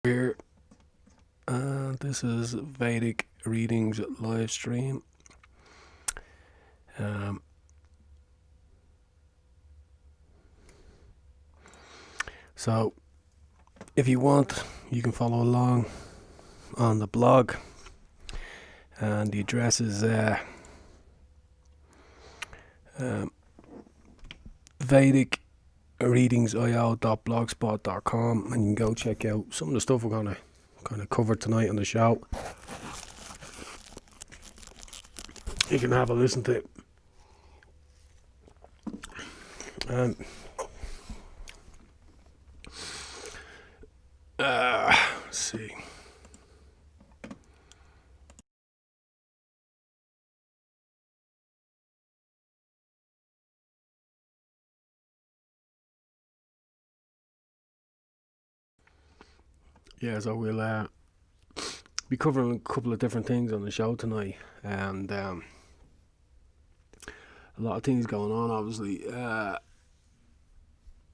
Here, this is Vedic readings live stream. So, if you want, you can follow along on the blog, and the address is vedicreadingsio.blogspot.com, and you can go check out some of the stuff we're gonna kind of cover tonight on the show. You can have a listen to it. Let's see. Yeah, so we'll be covering a couple of different things on the show tonight, and a lot of things going on, obviously.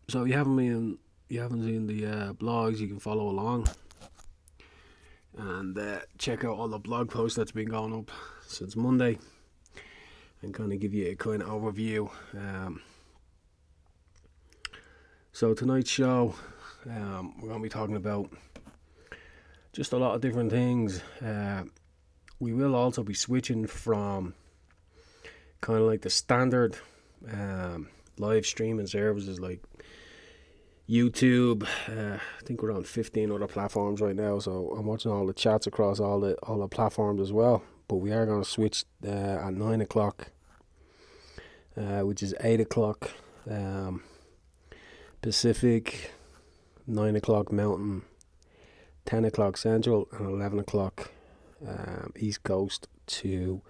So you haven't seen the blogs, you can follow along and check out all the blog posts that's been going up since Monday, and kind of give you a kind of overview. So tonight's show, we're going to be talking about just a lot of different things. We will also be switching from kind of like the standard live streaming services like YouTube. I think we're on 15 other platforms right now, so I'm watching all the chats across all the platforms as well. But we are going to switch at 9 o'clock, which is 8 o'clock Pacific, 9 o'clock Mountain, 10 o'clock Central, and 11 o'clock East Coast, to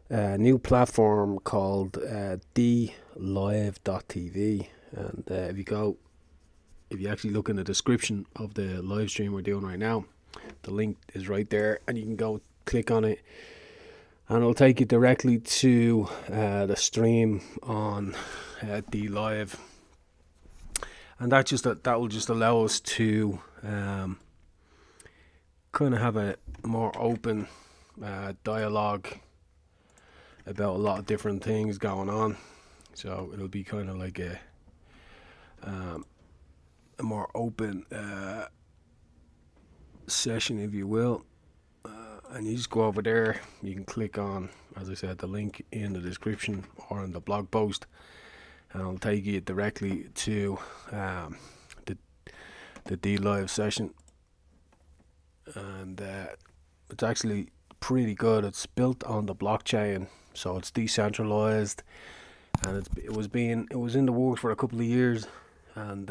a new platform called Dlive.tv. And if you actually look in the description of the live stream we're doing right now, the link is right there, and you can go click on it, and it'll take you directly to the stream on Dlive. And that will just allow us to kind of have a more open dialogue about a lot of different things going on. So it'll be kind of like a more open session, if you will. And you just go over there, you can click on, as I said, the link in the description or in the blog post, and it'll take you directly to the Dlive session. And it's actually pretty good. It's built on the blockchain, so it's decentralized, and it was in the works for a couple of years, and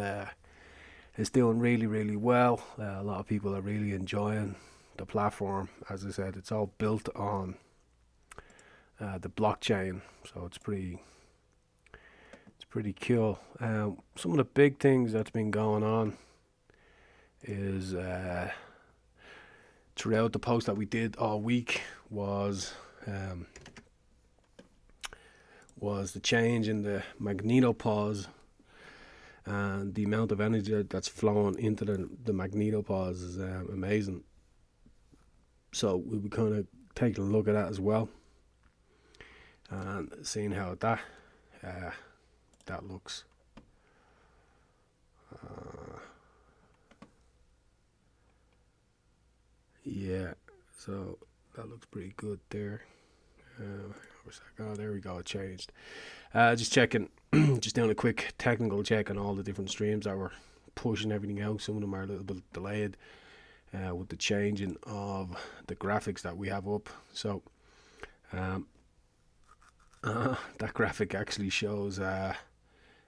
it's doing really, really well. A lot of people are really enjoying the platform. As I said, it's all built on the blockchain, so it's pretty cool. Some of the big things that's been going on is throughout the post that we did all week was the change in the magnetopause, and the amount of energy that's flowing into the magnetopause is amazing. So we'll be kind of taking a look at that as well, and seeing how that looks. Yeah, so that looks pretty good there. Oh, there we go, it changed. Just checking, just doing a quick technical check on all the different streams that were pushing everything out. Some of them are a little bit delayed with the changing of the graphics that we have up. So that graphic actually shows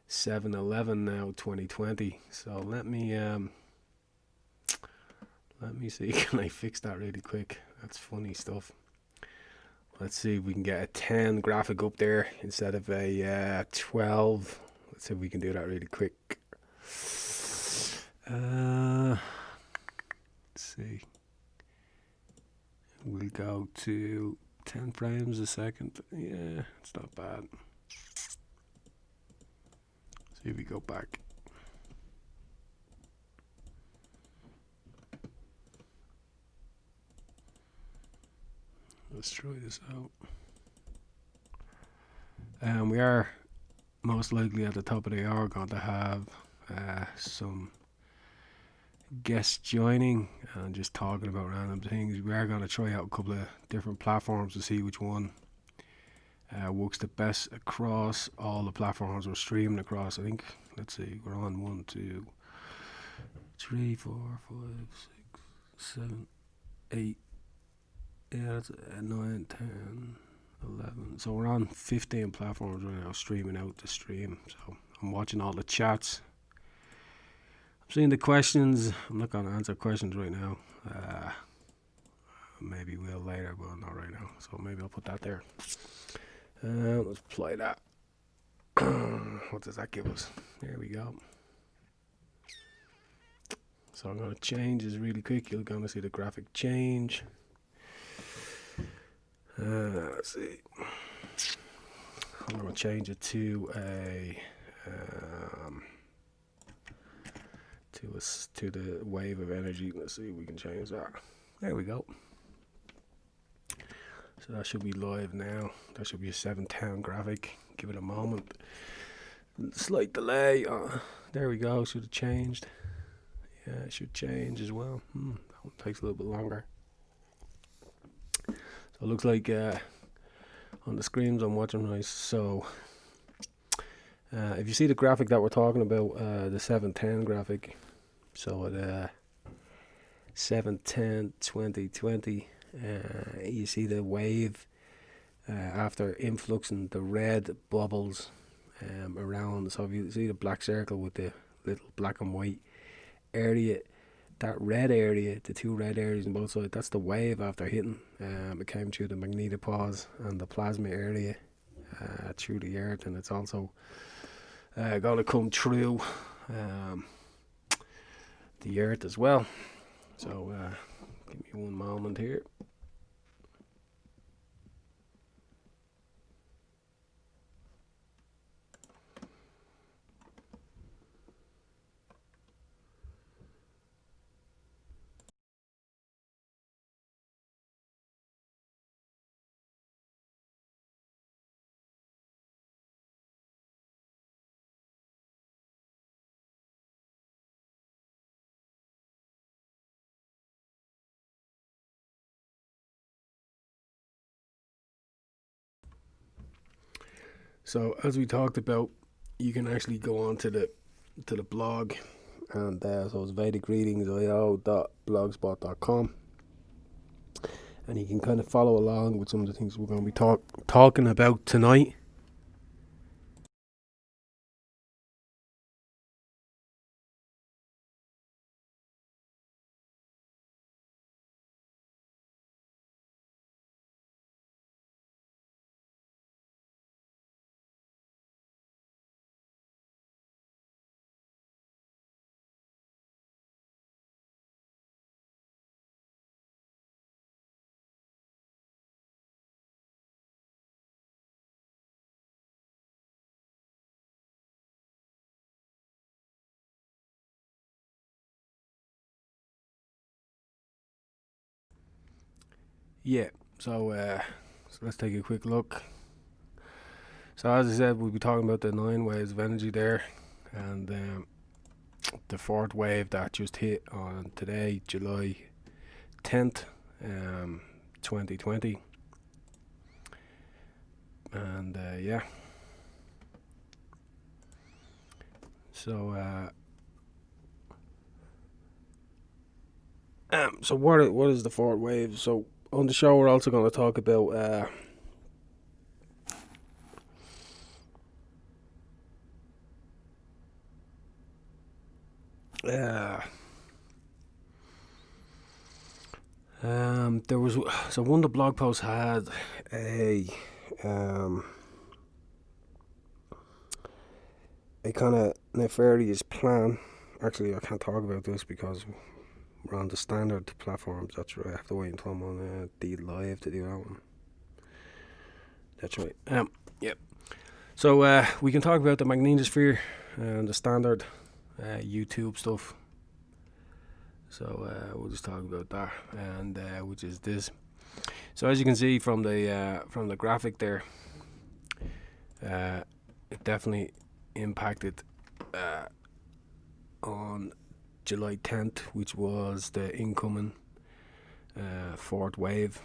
7/11 now, 2020. So let me see, can I fix that really quick? That's funny stuff. Let's see if we can get a 10 graphic up there instead of a 12. Let's see if we can do that really quick. Let's see. We'll go to 10 frames a second. Yeah, it's not bad. See if we go back. let's try this out. We are most likely at the top of the hour going to have some guests joining and just talking about random things. We are going to try out a couple of different platforms to see which one works the best across all the platforms we're streaming across. I think, let's see, we're on 1, 2, 3, 4, 5, 6, 7, 8. Yeah, that's 9, 10, 11. So we're on 15 platforms right now, streaming out the stream. So I'm watching all the chats. I'm seeing the questions. I'm not going to answer questions right now. Maybe we'll later, but not right now. So maybe I'll put that there. Let's play that. What does that give us? There we go. So I'm going to change this really quick. You're going to see the graphic change. Let's see. I'm going to change it to to the wave of energy. Let's see if we can change that. There we go. So that should be live now. That should be a 710 graphic. Give it a moment. Slight delay. There we go. Should have changed. Yeah, it should change as well. That one takes a little bit longer. So it looks like on the screens I'm watching right. So if you see the graphic that we're talking about, the 710 graphic. So at 710-2020, you see the wave after influxing the red bubbles around. So if you see the black circle with the little black and white area, that red area, the two red areas on both sides, that's the wave after hitting. It came through the magnetopause and the plasma area through the earth, and it's also going to come through the earth as well. So give me one moment here. So as we talked about, you can actually go on to the blog, and so it's vedicreadings.blogspot.com, and you can kind of follow along with some of the things we're going to be talking about tonight. Yeah, so let's take a quick look. So as I said, we'll be talking about the 9 waves of energy there, and the 4th wave that just hit on today, July 10th, 2020. And yeah. So so what is the 4th wave? So on the show we're also going to talk about there was, so one of the blog posts had a kind of nefarious plan. Actually, I can't talk about this because we're on the standard platforms. That's right. I have to wait until I'm on Dlive to do that one. That's right. Yep. So we can talk about the magnetosphere and the standard YouTube stuff. So we'll just talk about that, and which is this. So as you can see from the graphic there, it definitely impacted on July 10th, which was the incoming fourth wave.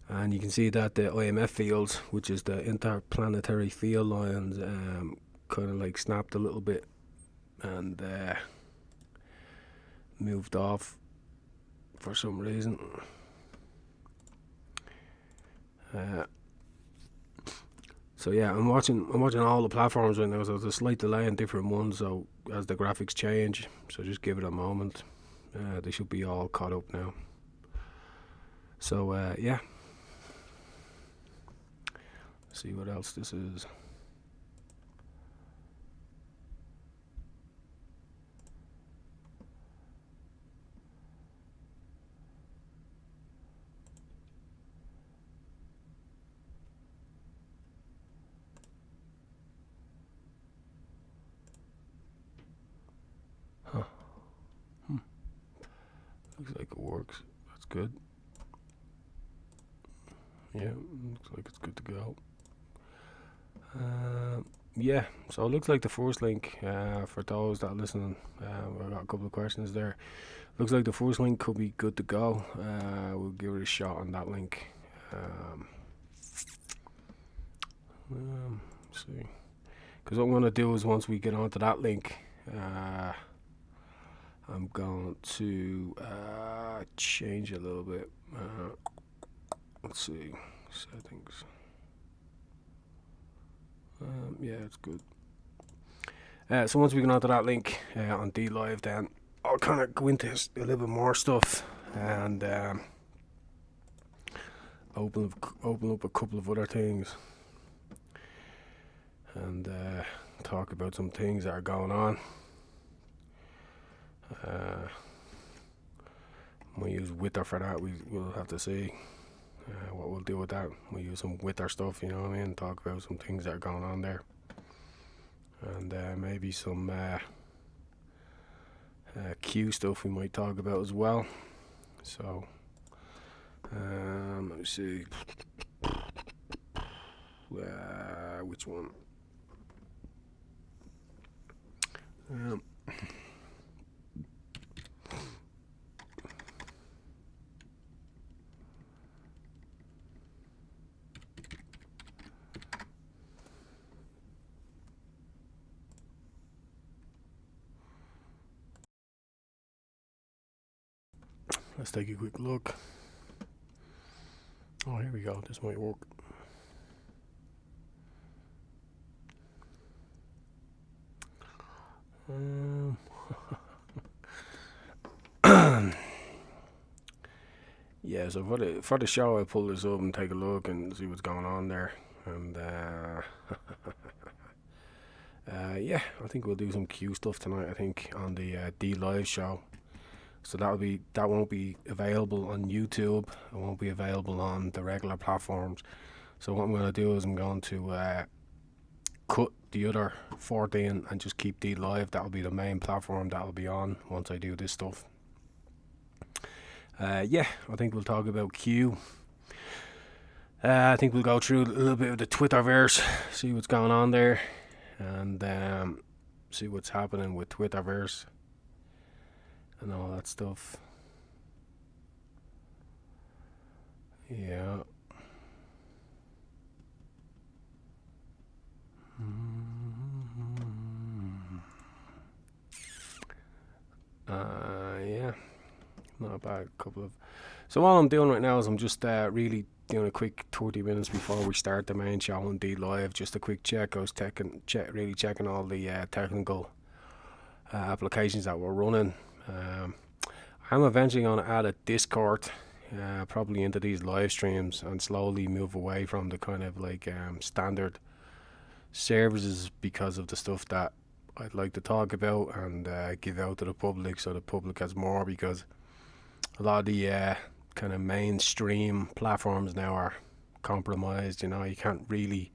And you can see that the IMF fields, which is the interplanetary field lines, kind of like snapped a little bit and moved off for some reason. So yeah, I'm watching all the platforms right now. So there's a slight delay in different ones. So as the graphics change, so just give it a moment. They should be all caught up now. So yeah. See what else this is. Huh. Looks like it works. That's good. Yeah, looks like it's good to go. Yeah, so it looks like the first link, for those that are listening, I got a couple of questions there. Looks like the first link could be good to go. We'll give it a shot on that link. See, because what I'm going to do is once we get onto that link, I'm going to change a little bit. Let's see, settings. Yeah, it's good. So once we get onto that link on Dlive, then I'll kind of go into a little bit more stuff and open up a couple of other things and talk about some things that are going on. We'll use Wither for that. We'll have to see what we'll do with that. We'll use some Wither stuff, you know what I mean? Talk about some things that are going on there. And maybe some Q stuff we might talk about as well. So, let me see. Which one? Let's take a quick look. Oh, here we go. This might work. Yeah, so for the show, I'll pull this up and take a look and see what's going on there. And yeah, I think we'll do some Q stuff tonight. I think on the Dlive show. So that won't be available on YouTube. It won't be available on the regular platforms. So what I'm going to do is I'm going to cut the other 14 and just keep Dlive. That'll be the main platform that'll be on once I do this stuff. Yeah, I think we'll talk about Q. I think we'll go through a little bit of the Twitterverse, see what's going on there, and see what's happening with Twitterverse and all that stuff. Yeah. Yeah. Not a bad couple of. So all I'm doing right now is I'm just really doing a quick 30 minutes before we start the main show on Dlive. Just a quick check. I was really checking all the technical applications that we're running. I'm eventually going to add a Discord probably into these live streams and slowly move away from the kind of like standard services because of the stuff that I'd like to talk about and give out to the public so the public has more, because a lot of the kind of mainstream platforms now are compromised. You know, you can't really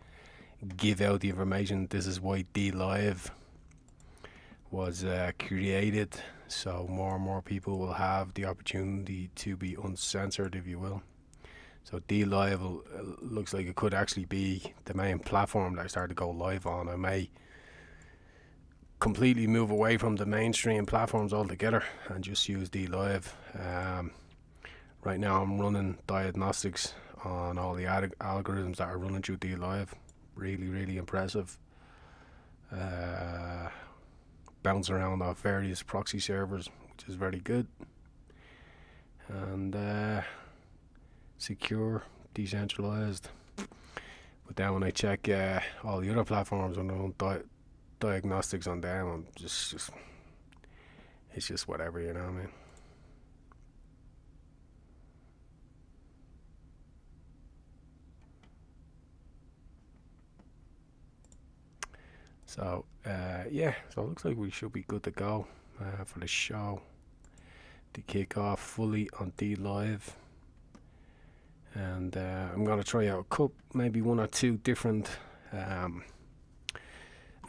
give out the information. This is why Dlive was created, so more and more people will have the opportunity to be uncensored, if you will. So Dlive looks like it could actually be the main platform that I start to go live on. I may completely move away from the mainstream platforms altogether and just use Dlive. Right now I'm running diagnostics on all the algorithms that are running through Dlive. Really impressive. Bounce around off various proxy servers, which is very good. And secure, decentralized. But then when I check all the other platforms and run diagnostics on them, I'm just it's just whatever, you know what I mean? So yeah, so it looks like we should be good to go for the show to kick off fully on Dlive. And I'm gonna try out maybe one or two different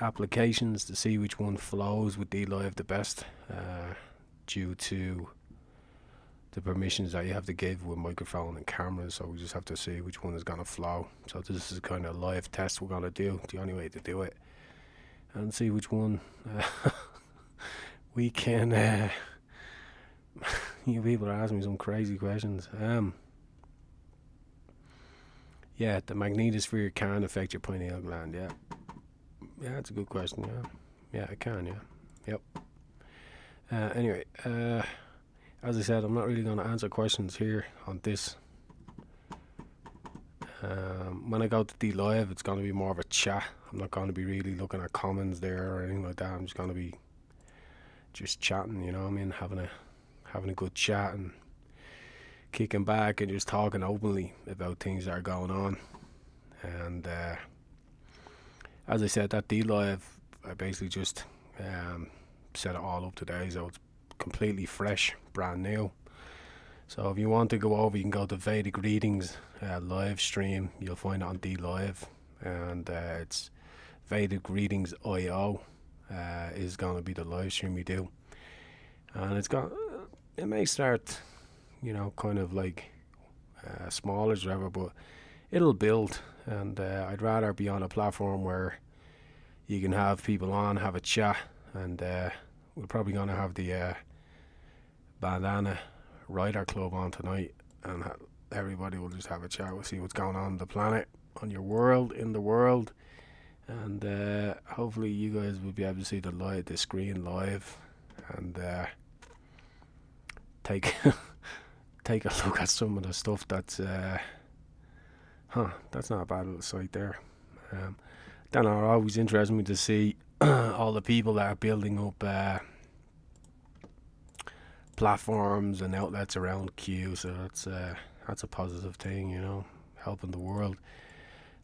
applications to see which one flows with Dlive the best, due to the permissions that you have to give with microphone and cameras. So we just have to see which one is gonna flow. So this is kind of a live test we're gonna do, the only way to do it, and see which one we can. You people are asking me some crazy questions. Yeah, the magnetosphere can affect your pineal gland. Yeah, that's a good question. Yeah, it can. Yeah, yep. Anyway, as I said, I'm not really going to answer questions here on this. When I go to Dlive, it's going to be more of a chat. I'm not going to be really looking at comments there or anything like that. I'm just going to be just chatting, you know what I mean, having a good chat and kicking back and just talking openly about things that are going on. And as I said, that Dlive, I basically just set it all up today, so it's completely fresh, brand new. So if you want to go over, you can go to Vedic Readings live stream. You'll find it on Dlive, and it's Vedic Readings IO is going to be the live stream we do. And it may start, you know, kind of like smaller or whatever, but it'll build. And I'd rather be on a platform where you can have people on, have a chat, and we're probably going to have the Bandana Rider Club on tonight, and everybody will just have a chat. We'll see what's going on the planet, on your world, in the world, and hopefully you guys will be able to see the screen live, and take take a look at some of the stuff that's that's not a bad little site there. Then it always interests me to see all the people that are building up platforms and outlets around Q. So that's a positive thing, you know, helping the world.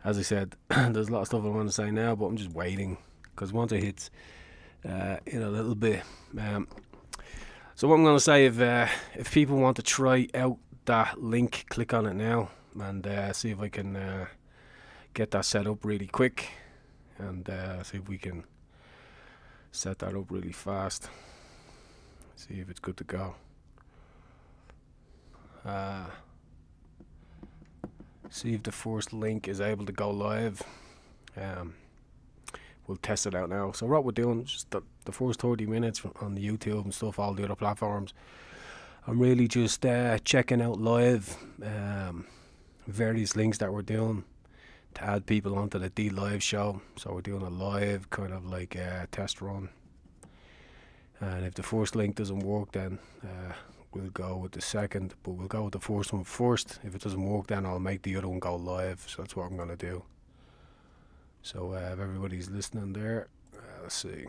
As I said, there's a lot of stuff I want to say now, but I'm just waiting, because once it hits in a little bit. So what I'm going to say, if people want to try out that link, click on it now and see if I can get that set up really quick, and see if we can set that up really fast. See if it's good to go. See if the first link is able to go live. We'll test it out now. So what we're doing, just the first 30 minutes on the YouTube and stuff, all the other platforms, I'm really just checking out live various links that we're doing to add people onto the Dlive show. So we're doing a live kind of like test run, and if the first link doesn't work, then we'll go with the second, but we'll go with the first one first. If it doesn't work, then I'll make the other one go live. So that's what I'm going to do. So if everybody's listening there, let's see.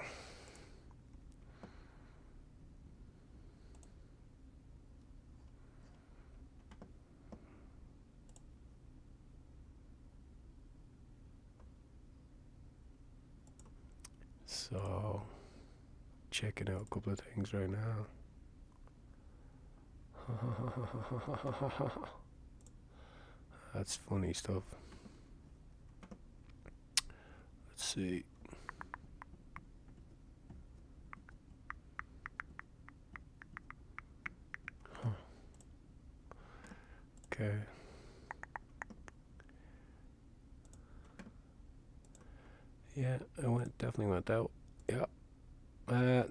So checking out a couple of things right now. That's funny stuff. Let's see. Okay. Yeah, it definitely went out. Yeah.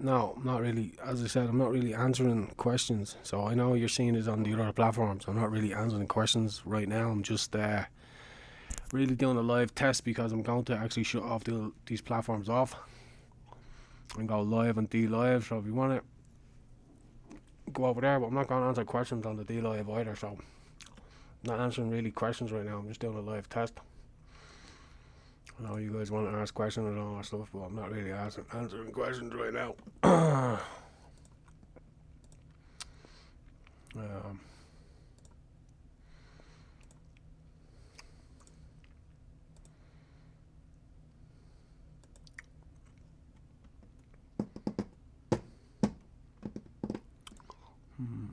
No, not really. As I said, I'm not really answering questions. So I know you're seeing it on the other platforms. I'm not really answering questions right now. I'm just really doing a live test because I'm going to actually shut off these platforms off and go live on Dlive. So if you want to go over there, but I'm not going to answer questions on the Dlive either. So I'm not answering really questions right now. I'm just doing a live test. I know you guys want to ask questions and all that stuff, but I'm not really answering questions right now. um, hmm.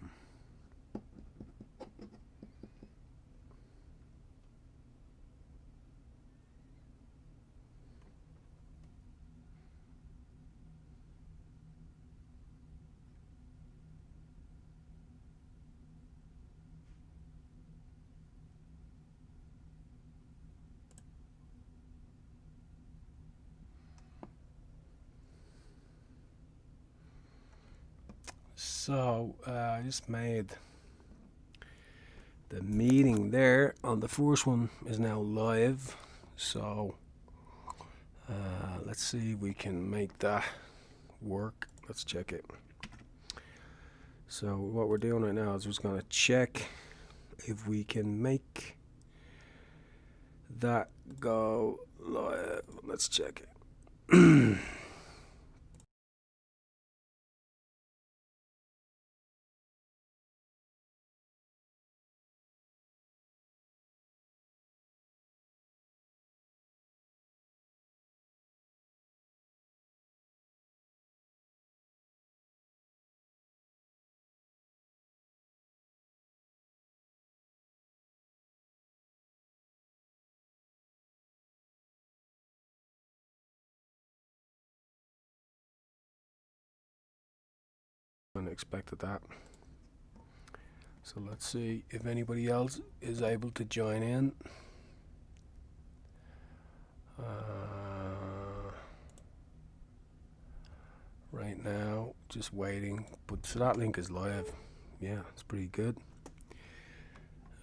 So I just made the meeting there on the first one is now live. So let's see if we can make that work. Let's check it. So what we're doing right now is we're just going to check if we can make that go live. Let's check it. Unexpected that. So let's see if anybody else is able to join in. Right now, just waiting. But so that link is live. Yeah, it's pretty good.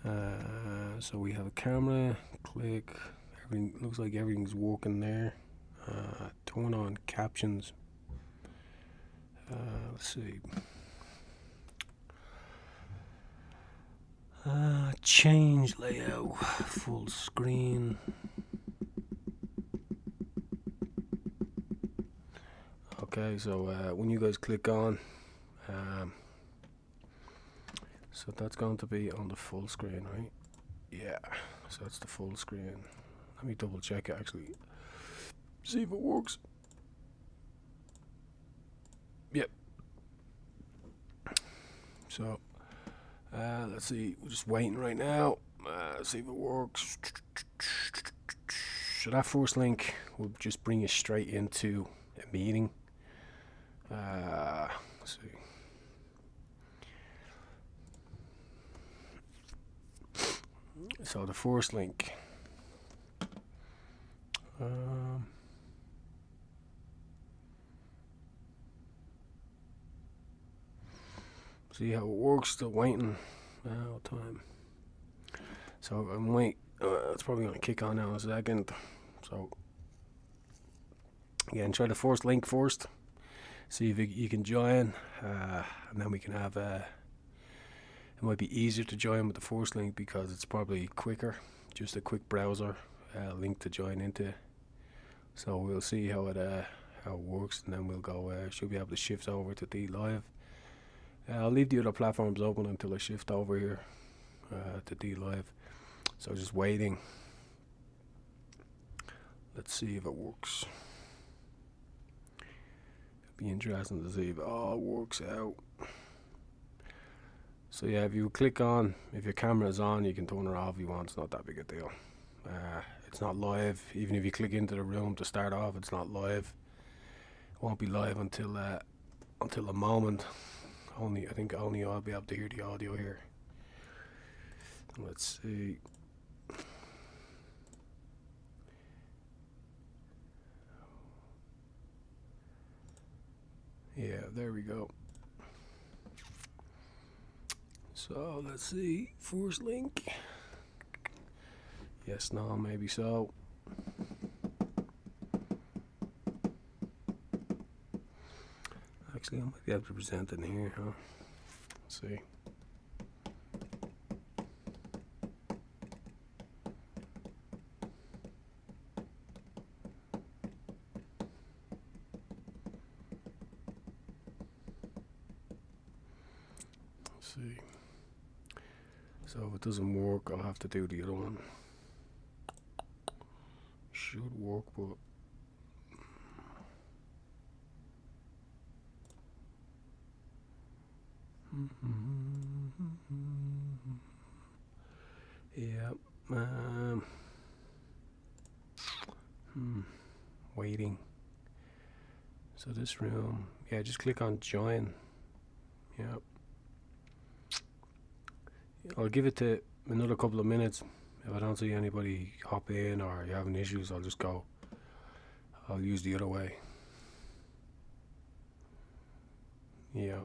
So we have a camera. Click. Everything looks like everything's working there. Turn on captions. Let's see. Change layout. Full screen. Okay, so when you guys click on, so that's going to be on the full screen, right? Yeah, so that's the full screen. Let me double check it actually. See if it works. Yep. So let's see. We're just waiting right now. See if it works. So that first link will just bring you straight into a meeting. Let's see. So the first link. See how it works. Still waiting. Time. So I'm wait. It's probably gonna kick on now in a second. So again, try the first link first. See if you can join, and then we can have it might be easier to join with the first link because it's probably quicker, just a quick browser link to join into. So we'll see how it works, and then we'll go. Should be able to shift over to Dlive. I'll leave the other platforms open until I shift over here to Dlive. So just waiting. Let's see if it works. Be interesting to see if it all works out. So yeah, if you click on, if your camera is on, you can turn it off if you want. It's not that big a deal. It's not live. Even if you click into the room to start off, it's not live. It won't be live until a moment. I think only I'll be able to hear the audio here. Let's see. Yeah, there we go. So let's see. First link. Yes, no, maybe so. Actually, I might be able to present it in here, huh? Let's see. Let's see. So if it doesn't work, I'll have to do the other one. Should work, but yeah. Waiting. So this room, yeah, just click on join. Yeah. I'll give it to another couple of minutes. If I don't see anybody hop in or you're having issues, I'll just go. I'll use the other way. Yeah.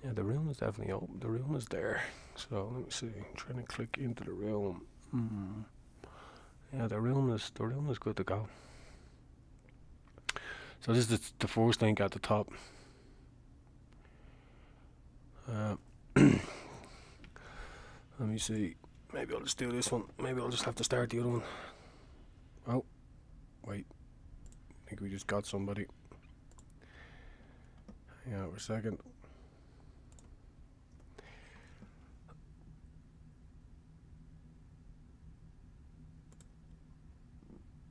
Yeah, the room is definitely open. The room is there. So let me see. I'm trying to click into the room. Yeah, the room is good to go. So this is the first link at the top. Let me see. Maybe I'll just do this one. Maybe I'll just have to start the other one. Oh, wait. I think we just got somebody. Hang on for a second.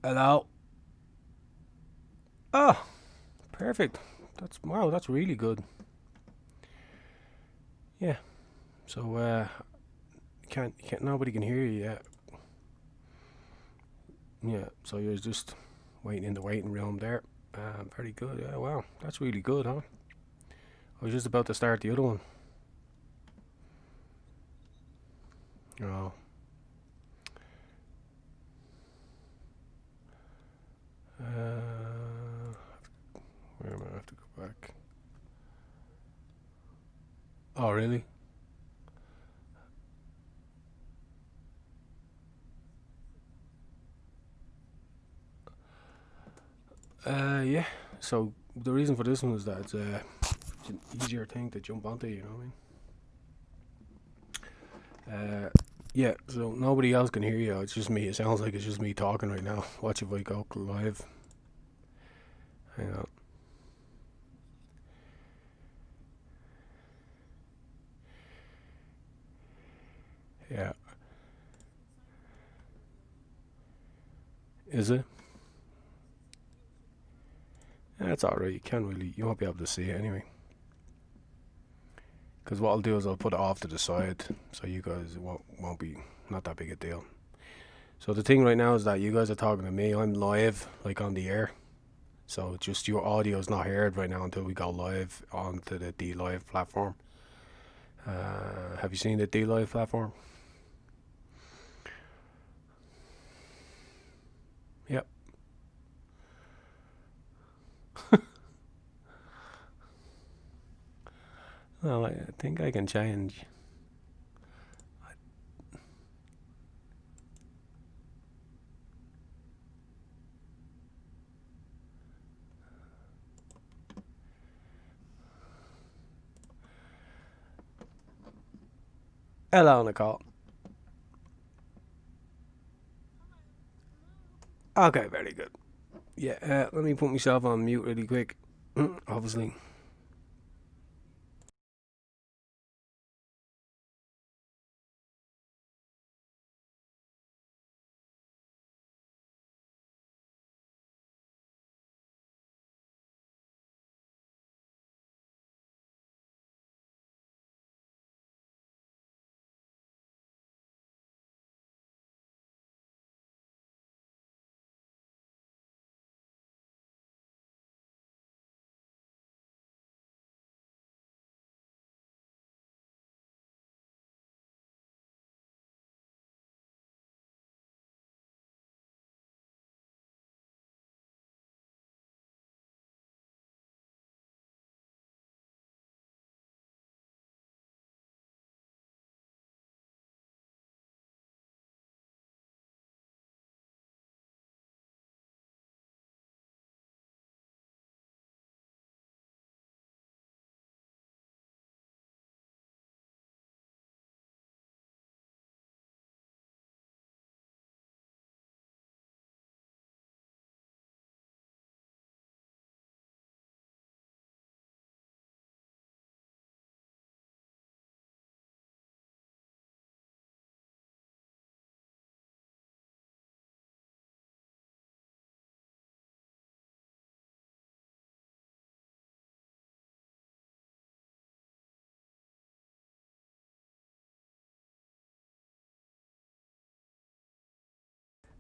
Hello. Oh, perfect. Wow, that's really good. Yeah. So can't nobody can hear you yet. Yeah. So you're just waiting in the waiting room there. Very good. Yeah. Wow, that's really good, huh? I was just about to start the other one. Oh. Where am I? I have to go back. Oh, really? Yeah. So the reason for this one is that it's an easier thing to jump onto. You know what I mean? Yeah. So nobody else can hear you. It's just me. It sounds like it's just me talking right now. Watch if I go live. Hang on. Yeah. Is it? That's alright. You won't be able to see it anyway. Because what I'll do is I'll put it off to the side, so you guys won't be not that big a deal. So the thing right now is that you guys are talking to me. I'm live, like on the air. So just your audio is not heard right now until we go live onto the Dlive platform. Have you seen the Dlive platform? Yep. Well, I think I can change. Hello, Nicole. Okay, very good. Yeah, let me put myself on mute really quick. Obviously.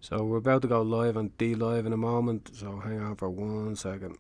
So we're about to go live on Dlive in a moment, so hang on for 1 second.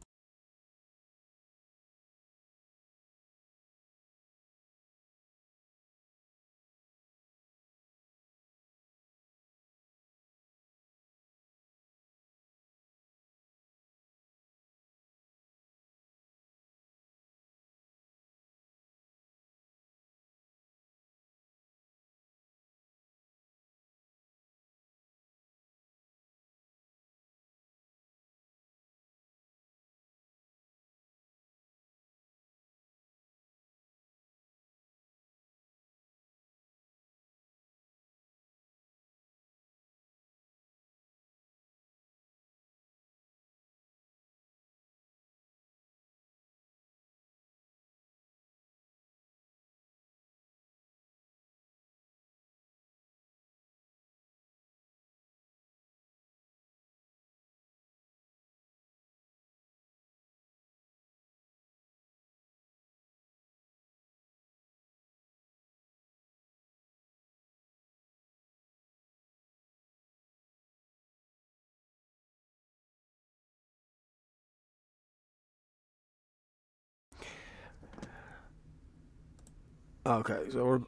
Okay, so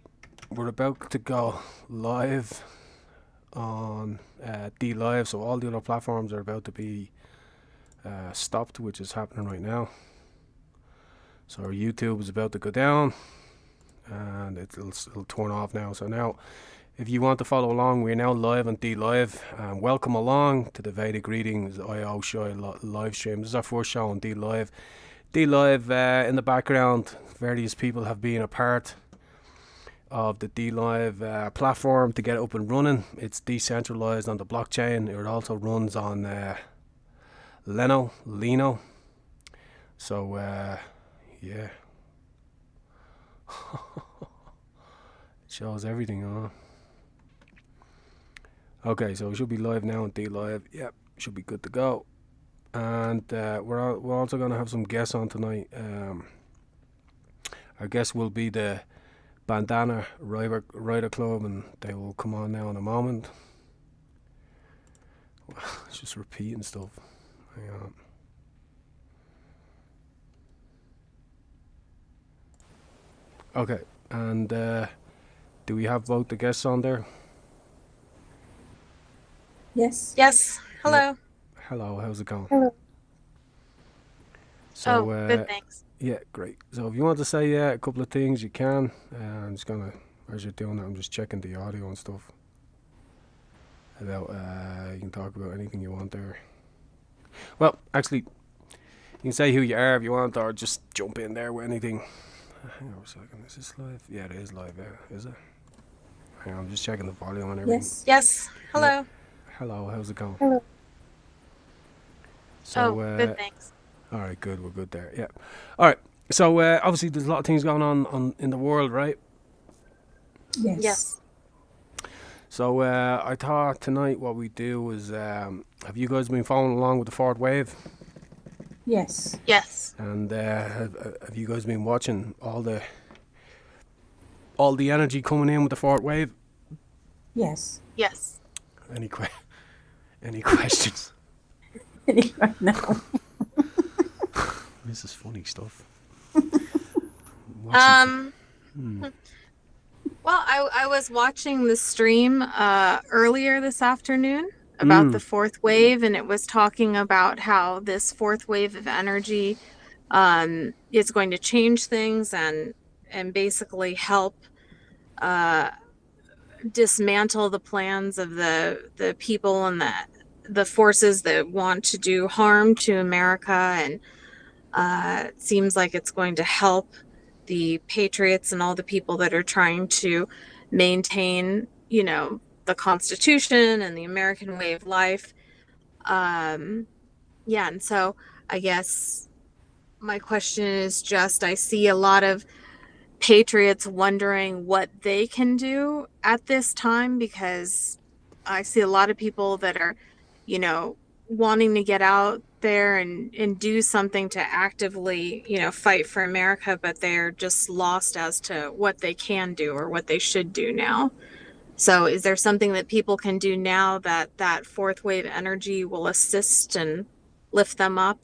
we're about to go live on Dlive, so all the other platforms are about to be stopped, which is happening right now. So our YouTube is about to go down, and it'll turn off now. So now, if you want to follow along, we're now live on Dlive. Welcome along to the Vedic Readings IO show live stream. This is our first show on Dlive. Dlive, in the background, various people have been a part of the Dlive platform to get it up and running. It's decentralized on the blockchain. It also runs on Leno. So yeah, it shows everything on. Okay, so it should be live now on Dlive. Yep, should be good to go. And we're also gonna have some guests on tonight. Our guest will be the Bandana Rider Club, and they will come on now in a moment. It's just repeating stuff. Hang on. Okay, and do we have both the guests on there? Yes. Yes. Hello. Hello, how's it going? Hello. So, good, thanks. yeah, great. So if you want to say a couple of things, you can. I'm just gonna, as you're doing that, I'm just checking the audio and stuff. About, you can talk about anything you want there. Well, actually, you can say who you are if you want, or just jump in there with anything. Hang on a second, is this live? Yeah, it is live, yeah, is it? Hang on, I'm just checking the volume and everything. Yes. Hello. Yeah. Hello, how's it going? Hello. So, good, thanks. All right, good, we're good there, yeah. All right, so obviously there's a lot of things going on in the world, right? Yes. So I thought tonight what we do is, have you guys been following along with the fourth wave? Yes. Yes. And have you guys been watching all the energy coming in with the fourth wave? Yes. Yes. Any questions? No. This is funny stuff. Well, I was watching the stream earlier this afternoon about the fourth wave, and it was talking about how this fourth wave of energy is going to change things and basically help dismantle the plans of the people and the forces that want to do harm to America, and it seems like it's going to help the patriots and all the people that are trying to maintain, the Constitution and the American way of life. And so I guess my question is just, I see a lot of patriots wondering what they can do at this time, because I see a lot of people that are, wanting to get out there and do something to actively, fight for America, but they're just lost as to what they can do or what they should do now. So is there something that people can do now that that fourth wave energy will assist and lift them up?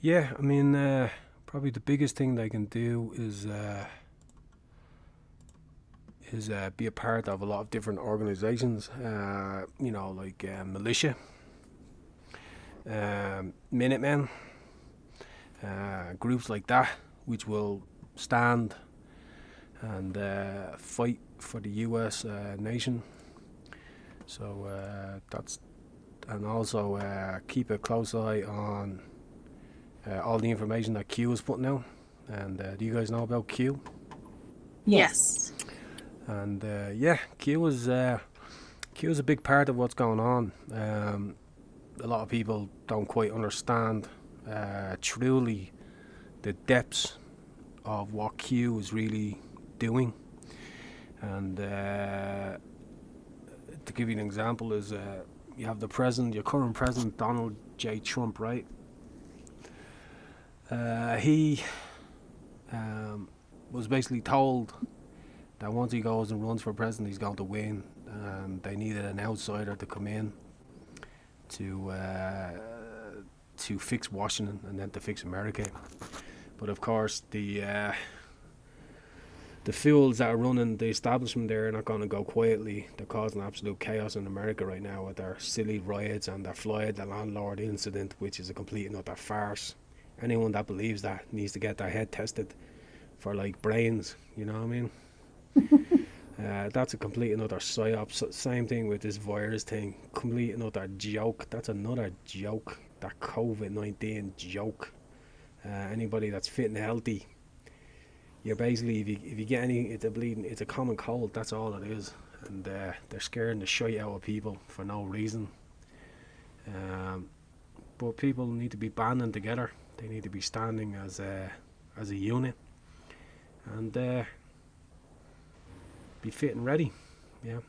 Yeah, I mean, probably the biggest thing they can do is be a part of a lot of different organizations. You know, like militia, Minutemen, groups like that, which will stand and fight for the U.S. Nation. So that's, and also keep a close eye on all the information that Q is putting out. And do you guys know about Q? Yes. And yeah, Q is a big part of what's going on. A lot of people don't quite understand truly the depths of what Q is really doing. And to give you an example, is you have your current president, Donald J. Trump, right? He was basically told that once he goes and runs for president, he's going to win. They needed an outsider to come in to fix Washington and then to fix America. But of course, the fools that are running the establishment there are not going to go quietly. They're causing absolute chaos in America right now with their silly riots and their Floyd the landlord incident, which is a complete and utter farce. Anyone that believes that needs to get their head tested for like brains, you know what I mean? That's a complete and utter psyop. Same thing with this virus thing. Complete and utter joke. That's another joke. That COVID-19 joke. Anybody that's fit and healthy, you're basically, if you get it's a common cold. That's all it is. And they're scaring the shit out of people for no reason. But people need to be banding together. They need to be standing as a unit. And be fit and ready. Yeah.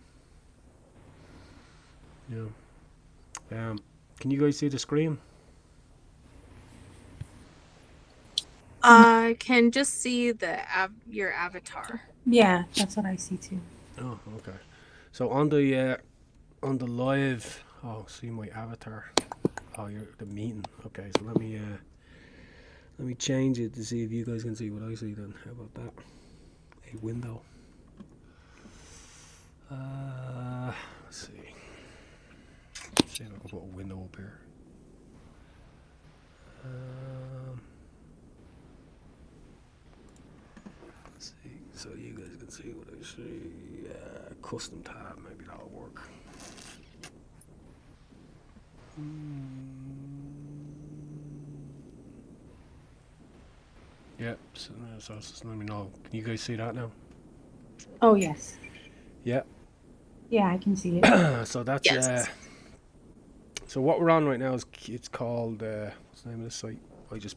Can you guys see the screen? I can just see your avatar. Yeah, that's what I see too. Oh, okay. So on the live, see my avatar. Oh, you're the meeting. Okay, so let me change it to see if you guys can see what I see. Then how about that? A window. Let's see. See if I can put a window up here. Let's see, so you guys can see what I see. Custom tab, maybe that'll work. Yep. So just let me know. Can you guys see that now? Oh, yes. Yeah. Yeah, I can see it. So that's Yes. so what we're on right now is it's called what's the name of the site? I just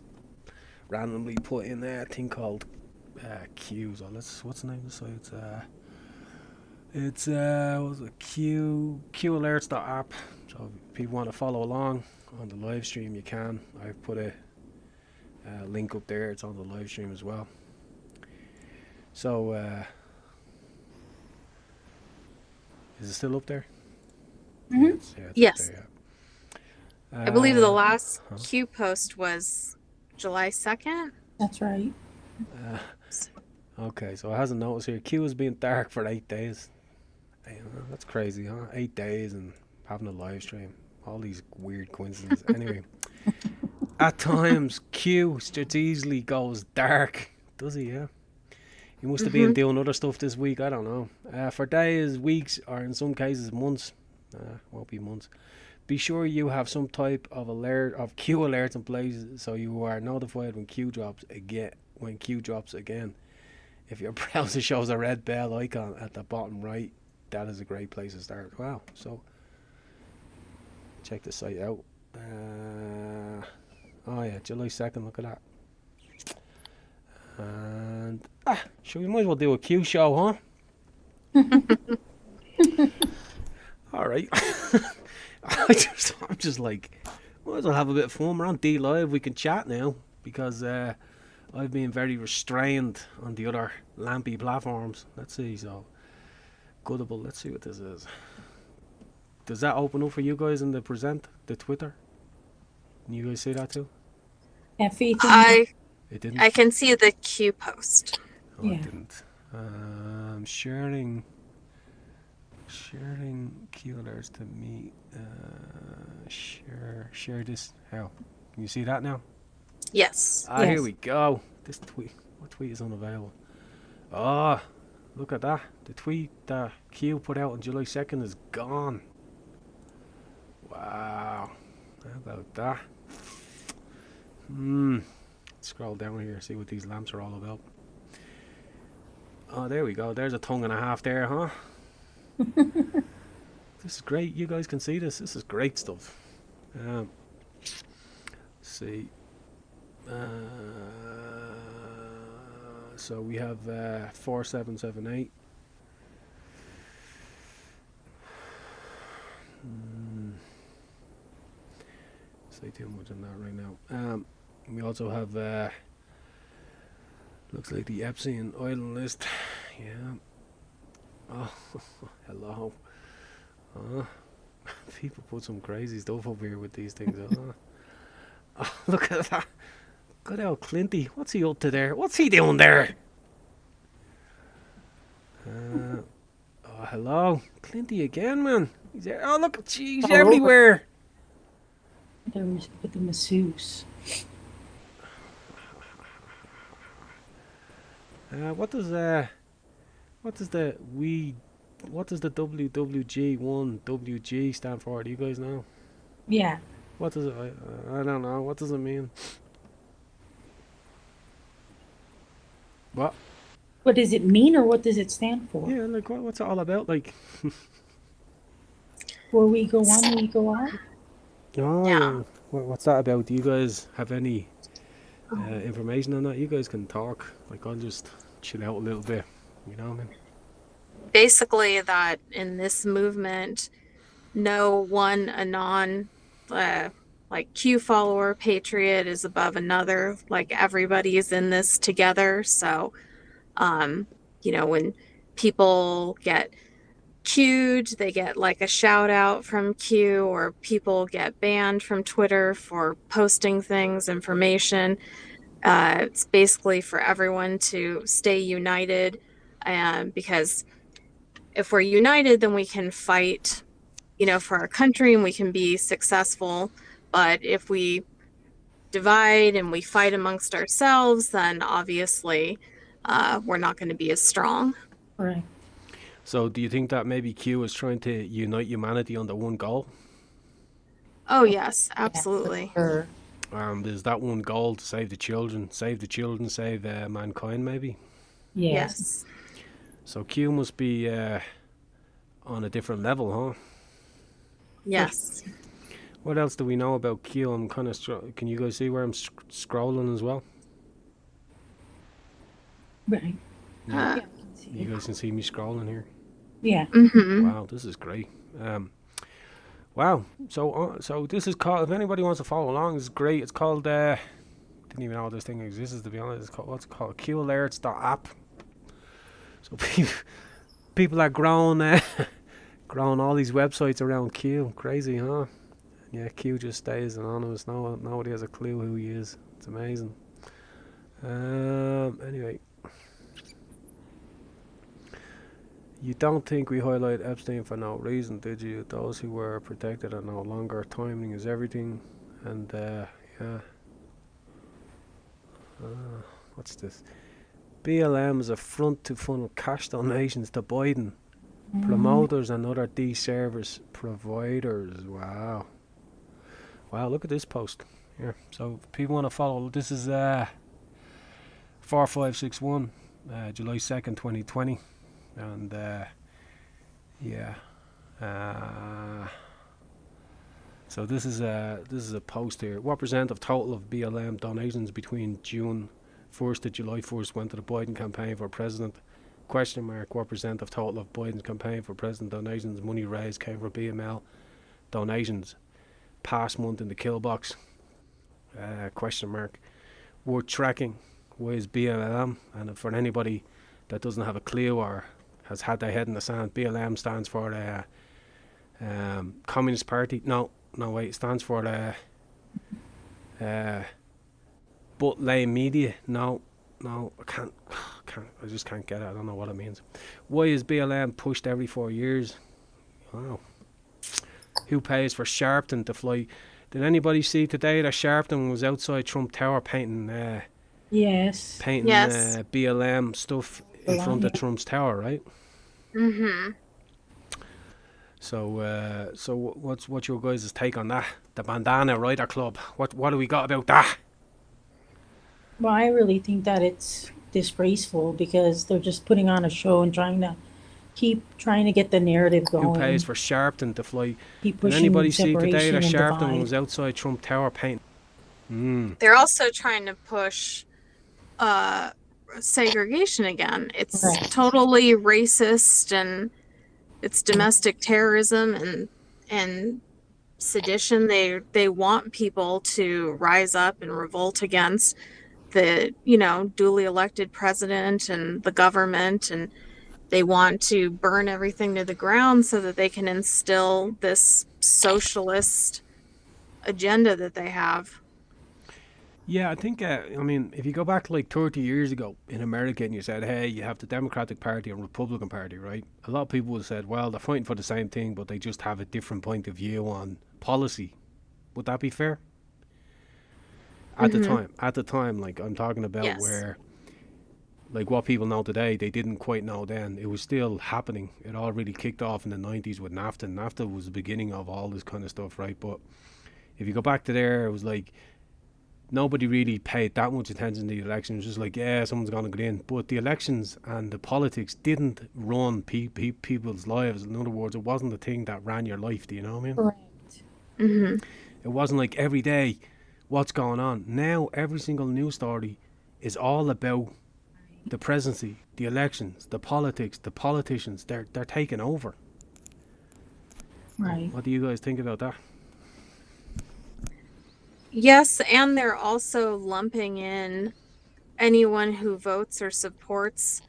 randomly put in there a thing called Q. So what's the name of the site? It's what's it? QAlerts.app. So if people want to follow along on the live stream, you can. I've put a link up there. It's on the live stream as well. So is it still up there? Mm-hmm. It's Yes. up there, yeah. I believe the last Q post was July 2nd. That's right. Okay, so it hasn't noticed here. Q has been dark for 8 days. That's crazy, huh? 8 days and having a live stream. All these weird coincidences. Anyway, at times Q strategically goes dark. Does he? Yeah. He must have been doing other stuff this week. I don't know. For days, weeks, or in some cases months. Won't be months. Be sure you have some type of alert of Q alerts in place so you are notified when Q drops again when Q drops again. If your browser shows a red bell icon at the bottom right, that is a great place to start. Wow. So check the site out. Oh yeah, July 2nd. Look at that. And sure, we might as well do a Q show, huh? All right. I'm just like, might as well have a bit of fun. We're on Dlive. We can chat now because I've been very restrained on the other lampy platforms. Let's see. So, Goodable. Let's see what this is. Does that open up for you guys in the Twitter? Can you guys see that too? Have faith in It didn't. I can see the Q post. Oh, Yeah. it didn't. Sharing Q alerts to me. Share this. How? Can you see that now? Yes. Yes. Here we go. This tweet. What tweet is unavailable? Oh, look at that. The tweet that Q put out on July 2nd is gone. Wow. How about that? Scroll down here, see what these lamps are all about. Oh, there we go. There's a tongue and a half there, huh? This is great. You guys can see this. This is great stuff. Let's see. So we have 4778. Say too much on that right now. We also have looks like the Epstein Island list. Yeah. Oh, hello. People put some crazy stuff up here with these things. Oh, look at that. Good old Clinty. What's he up to there? What's he doing there? Oh, hello. Clinty again, man. He's there. Oh, look. He's All over. everywhere. with the masseuse. What does the WWG1 WG stand for? Do you guys know? Yeah. What does it? I don't know. What does it mean? What? What does it mean, or what does it stand for? Yeah, like what's it all about? Like, Where we go on, we go out. oh, Yeah. what's that about? Do you guys have any information on that? You guys can talk. Like, I'll just chill out a little bit. You know what I mean? Basically, that in this movement, no one anon, like Q follower patriot is above another. Like everybody is in this together. So, when people get queued, they get like a shout out from Q, or people get banned from Twitter for posting things, information. It's basically for everyone to stay united, because if we're united, then we can fight, for our country, and we can be successful. But if we divide and we fight amongst ourselves, then obviously we're not going to be as strong. Right. So, do you think that maybe Q is trying to unite humanity under one goal? Oh, yes, absolutely. Yeah, Is that one goal to save the children, save mankind, maybe? yes. So Q must be on a different level, huh? Yes. What else do we know about Q? I'm kind of can you guys see where I'm scrolling as well? Right. Uh, Yeah, I can see You it. guys can see me scrolling here. Yeah. mhm. Wow, this is great. Wow. So this is called. If anybody wants to follow along, it's great. It's called. Didn't even know this thing exists. To be honest, it's called, what's it called? QAlerts.app. So people are growing all these websites around Q. Crazy, huh? Yeah, Q just stays anonymous. Nobody has a clue who he is. It's amazing. Anyway. You don't think we highlight Epstein for no reason, did you? Those who were protected are no longer. Timing is everything. And, yeah. What's this? BLM is a front to funnel cash donations to Biden. Promoters and other D-service providers. Wow. Wow, look at this post here. So if people want to follow, this is 4561, July 2nd, 2020. And yeah. So this is a post here. What percent of total of BLM donations between June 1st to July 1st went to the Biden campaign for president? Question mark. What percent of total of Biden's campaign for president donations, money raised, came from BML donations? Past month in the kill box. Question mark. Worth tracking. Why is BLM? And for anybody that doesn't have a clue or has had their head in the sand, BLM stands for the Communist Party. No, wait. It stands for the But Lane Media. No, I can't. I just can't get it. I don't know what it means. Why is BLM pushed every 4 years? Wow. Who pays for Sharpton to fly? Did anybody see today that Sharpton was outside Trump Tower painting Yes. BLM stuff in front of Trump's tower, right? Mm-hmm. So what's your guys' take on that? The Bandana Rider Club. What do we got about that? Well, I really think that it's disgraceful because they're just putting on a show and trying to get the narrative going. Who pays for Sharpton to fly? Keep Did pushing anybody see today separation that and Sharpton divide. was outside Trump Tower painting? They're also trying to push segregation again. It's Right. totally racist, and it's domestic terrorism and sedition. They want people to rise up and revolt against the duly elected president and the government, and they want to burn everything to the ground so that they can instill this socialist agenda that they have. Yeah, I think, if you go back like 30 years ago in America and you said, hey, you have the Democratic Party and Republican Party, right? A lot of people would have said, well, they're fighting for the same thing, but they just have a different point of view on policy. Would that be fair? At the time, like I'm talking about, Yes. where, like what people know today, they didn't quite know then. It was still happening. It all really kicked off in the 90s with NAFTA. NAFTA was the beginning of all this kind of stuff, right? But if you go back to there, it was like, nobody really paid that much attention to the election. It was just like, yeah, someone's going to get in. But the elections and the politics didn't run people's lives. In other words, it wasn't the thing that ran your life. Do you know what I mean? Correct. Mm-hmm. It wasn't like every day, what's going on. Now, every single news story is all about the presidency, the elections, the politics, the politicians. They're taking over. Right. What do you guys think about that? Yes, and they're also lumping in anyone who votes or supports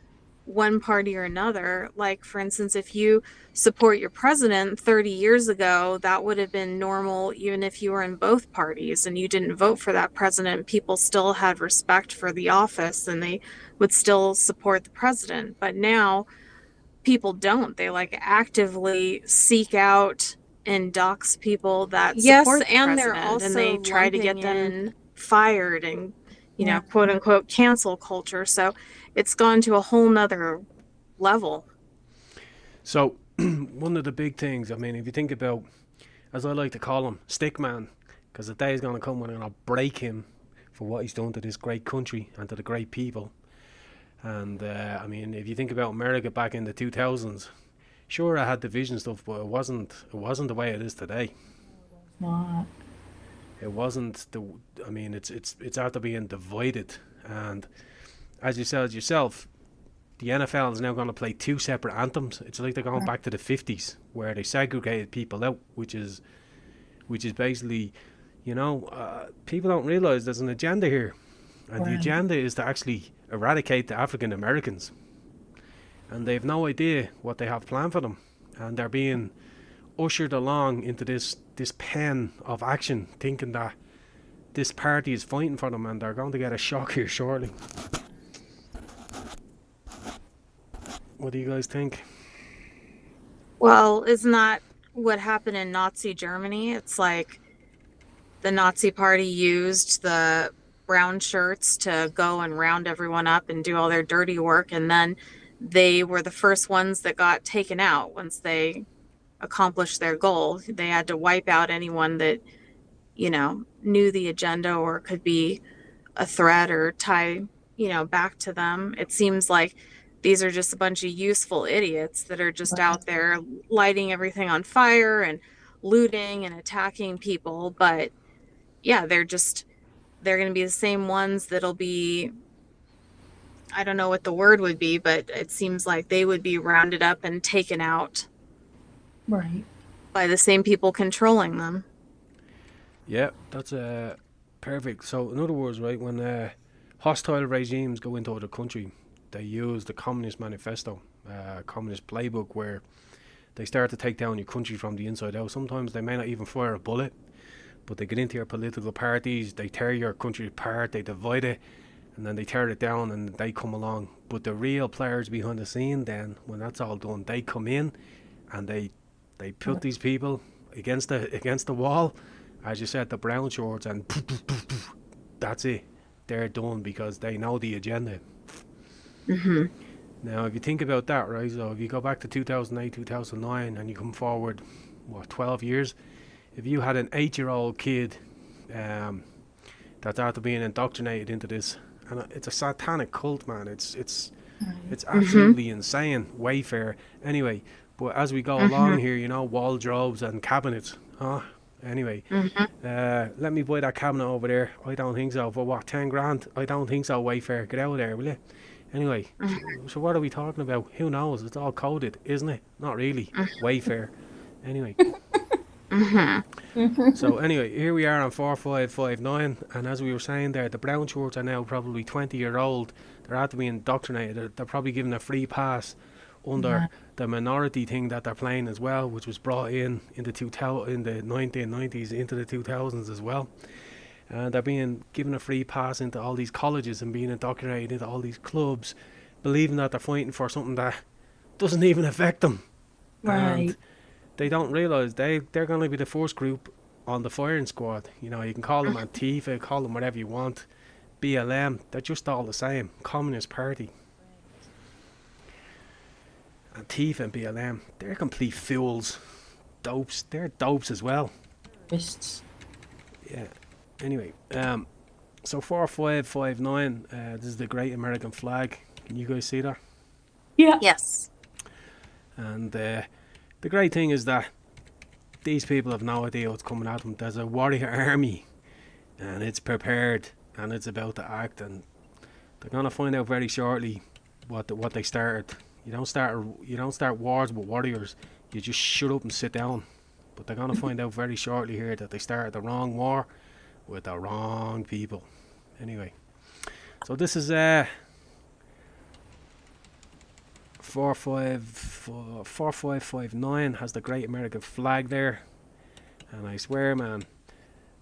one party or another. Like, for instance, if you support your president 30 years ago, that would have been normal even if you were in both parties and you didn't vote for that president. People still had respect for the office and they would still support the president. But now people don't. They like actively seek out and dox people that support the and president, they're also and they try to get lumping them in- fired and Yeah. quote unquote cancel culture. So it's gone to a whole nother level. So, one of the big things, if you think about, as I like to call him, Stickman, because the day is going to come when I'm going to break him for what he's done to this great country and to the great people. And, if you think about America back in the 2000s, sure, I had division stuff, but it wasn't the way it is today. Not. It wasn't it's after being divided. And as you said yourself, the NFL is now going to play two separate anthems. It's like they're going back to the 50s where they segregated people out, which is basically, people don't realize there's an agenda here. And the Right. agenda is to actually eradicate the African Americans. And they have no idea what they have planned for them. And they're being ushered along into this pen of action, thinking that this party is fighting for them and they're going to get a shock here shortly. What do you guys think? Well, isn't that what happened in Nazi Germany? It's like the Nazi party used the brown shirts to go and round everyone up and do all their dirty work, and then they were the first ones that got taken out once they accomplished their goal. They had to wipe out anyone that, knew the agenda or could be a threat or tie back to them. It seems like these are just a bunch of useful idiots that are just Right. out there lighting everything on fire and looting and attacking people. But yeah, they're going to be the same ones that'll be, I don't know what the word would be, but it seems like they would be rounded up and taken out Right. by the same people controlling them. Yeah, that's perfect. So, in other words, right, when hostile regimes go into other country, they use the Communist Manifesto, Communist Playbook, where they start to take down your country from the inside out. Sometimes they may not even fire a bullet, but they get into your political parties, they tear your country apart, they divide it, and then they tear it down and they come along. But the real players behind the scene, then, when that's all done, they come in and they put these people against the wall, as you said, the brown shorts, and that's it. They're done because they know the agenda. Hmm. Now, if you think about that, right, so if you go back to 2008, 2009, and you come forward, 12 years, if you had an 8-year-old kid that's after being indoctrinated into this, and it's a satanic cult, man, it's Right. Hmm. absolutely insane, Wayfair. Anyway, but as we go Hmm. along here, wardrobes and cabinets, huh? Anyway, Hmm. let me buy that cabinet over there. I don't think so. For what, 10 grand? I don't think so, Wayfair. Get out of there, will you? Anyway, so what are we talking about? Who knows? It's all coded, isn't it? Not really. Wayfair. Anyway, Hmm. so anyway, here we are on 4559, and as we were saying there, the brown shorts are now probably 20-year-old. They're after being indoctrinated. They're probably given a free pass under Right. the minority thing that they're playing as well, which was brought in the 1990s into the 2000s as well. And they're being given a free pass into all these colleges and being indoctrinated into all these clubs, believing that they're fighting for something that doesn't even affect them. And Right. they don't realise they're going to be the first group on the firing squad. You can call them Antifa, call them whatever you want, BLM, they're just all the same. Communist Party. Antifa and BLM, they're complete fools. Dopes. They're dopes as well. Wrists. Yeah. Anyway, so 4559, this is the Great American Flag. Can you guys see that? Yeah. Yes. And the great thing is that these people have no idea what's coming at them. There's a warrior army, and it's prepared, and it's about to act, and they're gonna find out very shortly what they started. You don't start wars with warriors. You just shut up and sit down. But they're gonna find out very shortly here that they started the wrong war with the wrong people. Anyway, so this is 4559 has the Great American Flag there, and I swear, man,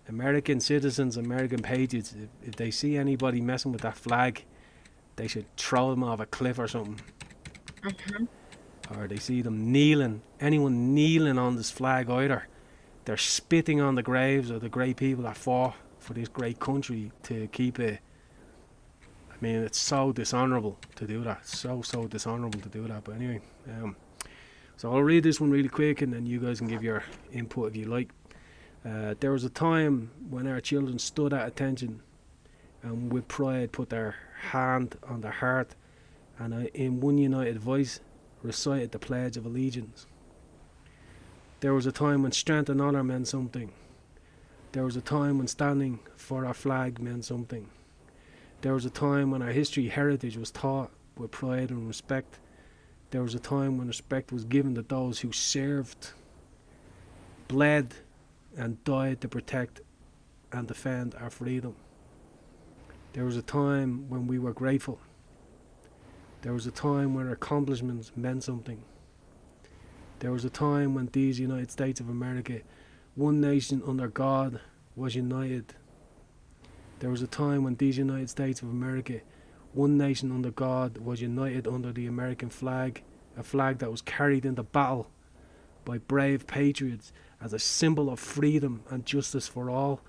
American citizens, American patriots, if they see anybody messing with that flag, they should throw them off a cliff or something. Hmm. Or they see them kneeling, anyone kneeling on this flag either, they're spitting on the graves of the great people that fought for this great country to keep it. I mean, it's so dishonourable to do that. So dishonourable to do that. But anyway, so I'll read this one really quick, and then you guys can give your input if you like. There was a time when our children stood at attention and with pride put their hand on their heart and in one united voice recited the Pledge of Allegiance. There was a time when strength and honour meant something. There was a time when standing for our flag meant something. There was a time when our history heritage was taught with pride and respect. There was a time when respect was given to those who served, bled, and died to protect and defend our freedom. There was a time when we were grateful. There was a time when our accomplishments meant something. There was a time when these United States of America, one nation under God, was united. There was a time when these United States of America, one nation under God, was united under the American flag, a flag that was carried into battle by brave patriots as a symbol of freedom and justice for all,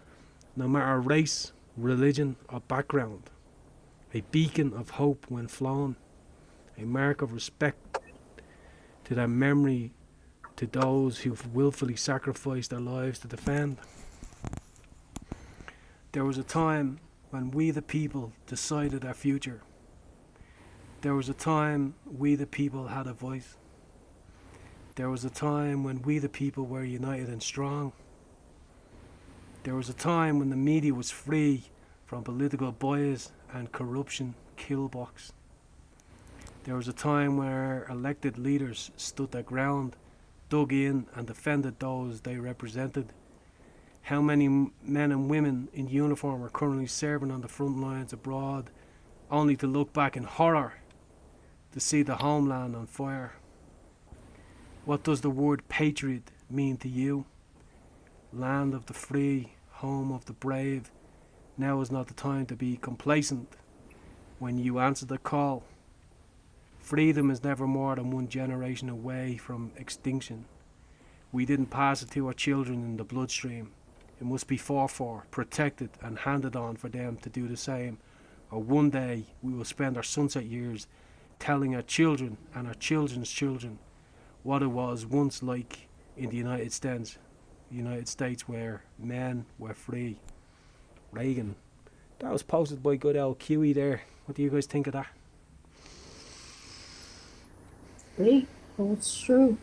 no matter race, religion, or background. A beacon of hope when flown, a mark of respect to their memory to those who've willfully sacrificed their lives to defend. There was a time when we the people decided our future. There was a time we the people had a voice. There was a time when we the people were united and strong. There was a time when the media was free from political bias and corruption killbox. There was a time where elected leaders stood their ground, dug in and defended those they represented. How many men and women in uniform are currently serving on the front lines abroad, only to look back in horror to see the homeland on fire? What does the word patriot mean to you? Land of the free, home of the brave. Now is not the time to be complacent when you answer the call. Freedom is never more than one generation away from extinction. We didn't pass it to our children in the bloodstream. It must be fought for, protected and handed on for them to do the same. Or one day we will spend our sunset years telling our children and our children's children what it was once like in the United States where men were free. Reagan. That was posted by good old Kiwi there. What do you guys think of that? Great. Well, it's true.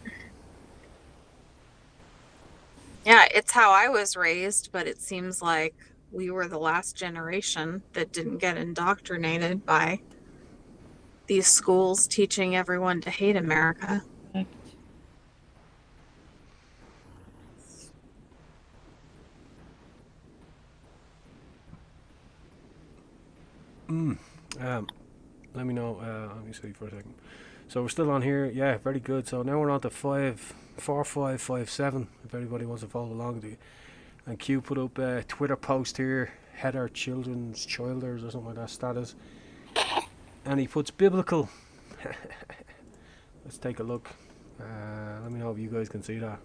Yeah, it's how I was raised, but it seems like we were the last generation that didn't get indoctrinated by these schools teaching everyone to hate America. Correct. Let me know. Let me see for a second. So we're still on here. Yeah, very good. So now we're on to 54557. If anybody wants to follow along with you. And Q put up a Twitter post here. Header children's childers or something like that status. And he puts biblical. Let's take a look. Let me know if you guys can see that.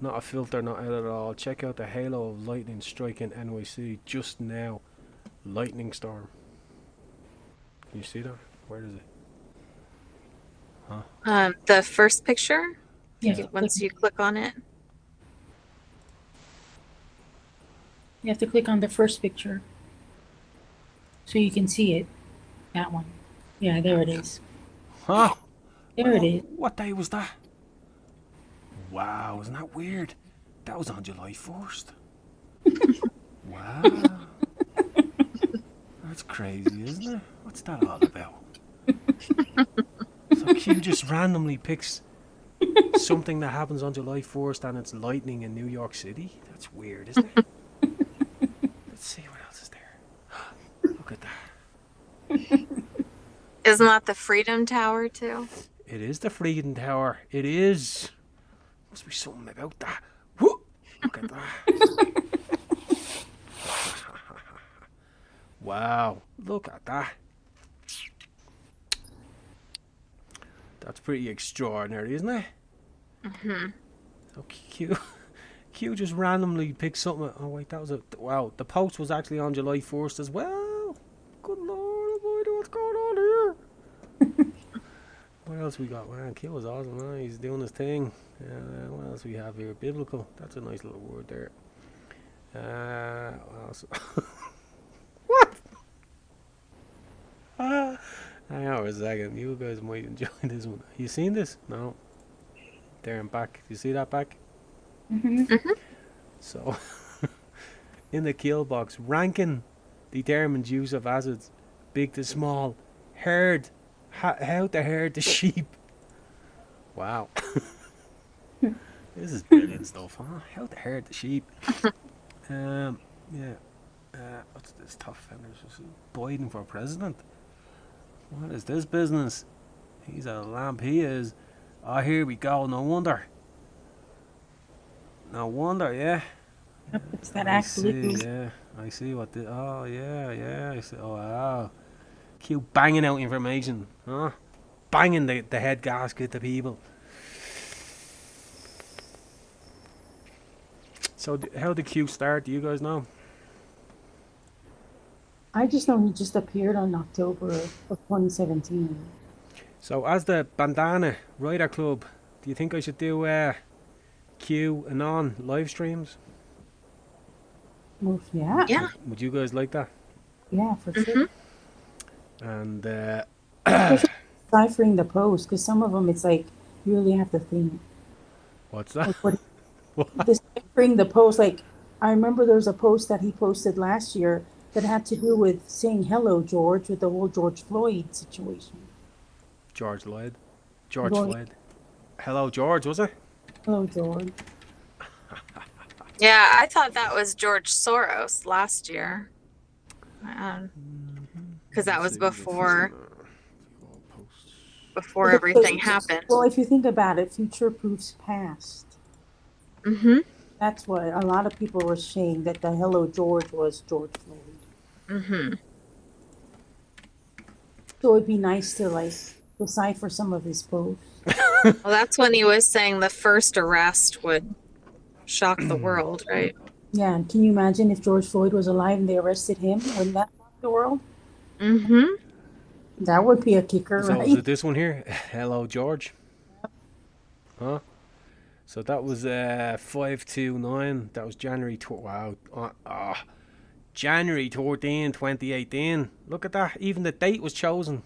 Not a filter, not out at all. Check out the halo of lightning striking NYC just now. Lightning storm. Can you see that? Where is it? The first picture, Yeah. once you click on it. You have to click on the first picture so you can see it. That one. Yeah, there it is. Huh? There it is. What day was that? Wow, isn't that weird? That was on July 1st. Wow. That's crazy, isn't it? What's that all about? So Q just randomly picks something that happens on July 1st and it's lightning in New York City? That's weird, isn't it? Let's see what else is there. Look at that. Isn't that the Freedom Tower too? It is the Freedom Tower. It is. Must be something about that. Whoa! Look at that. Wow. Look at that. That's pretty extraordinary, isn't it? So Q just randomly picked something. Oh wait, that was a wow. The post was actually on July 1st as well. Good lord, what's going on here? What else we got? Man, Q was awesome. Man. He's doing his thing. What else we have here? Biblical. That's a nice little word there. What else? What? Hang on a second. You guys might enjoy this one. You seen this? No. There and back. You see that back? So, in the kill box, ranking determines use of acids, big to small, herd, how to herd the sheep. Wow. This is brilliant stuff, huh? How to herd the sheep. Yeah. What's this tough fenders? Biden for president? What is this business? He's a lamp, he is. Oh, here we go. No wonder, yeah. Yep, it's that I see, absolute. yeah. I see what the. Oh, yeah. I see. Oh, wow. Q banging out information, huh? Banging the head gasket to people. So, how did Q start? Do you guys know? I just know he just appeared on October of 2017. So, as the Bandana Rider Club, do you think I should do Q and on live streams? Well, yeah, Yeah. Would you guys like that? yeah, for sure. Hmm. And Especially deciphering the post, because some of them it's like you really have to think. what's that? Like what What? deciphering the post, like I remember there was a post that he posted last year that had to do with saying hello, George, with the whole George Floyd situation. George Lloyd. George Going, Floyd. Hello, George, was it? hello, George. Yeah, I thought that was George Soros last year. Um, because Let me that see was if we can find all posts. before Well, everything happened. well, if you think about it, future proofs past. Hmm. That's what a lot of people were saying that the hello George was George Floyd. Hmm. So it'd be nice to like decipher some of his posts. Well, that's when he was saying the first arrest would shock the world, right? Yeah, and can you imagine if George Floyd was alive and they arrested him? Wouldn't that rock the world? Hmm. That would be a kicker, So is right? it this one here? Hello, George. Huh? So that was 529. That was January. Wow. January 14, 2018. Look at that. Even the date was chosen.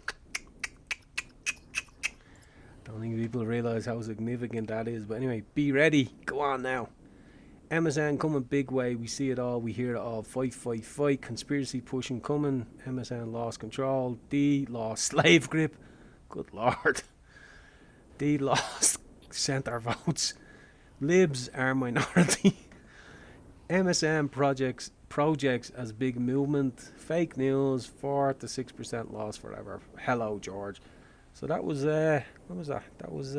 Don't think people realise how significant that is. But anyway, be ready. Go on now. MSN coming big way. We see it all. We hear it all. Fight, fight, fight. Conspiracy pushing coming. MSN lost control. D lost slave grip. Good lord. D lost centre votes. Libs are minority. MSN projects as big movement. Fake news. 4 to 6% loss forever. Hello, George. So that was what was that? That was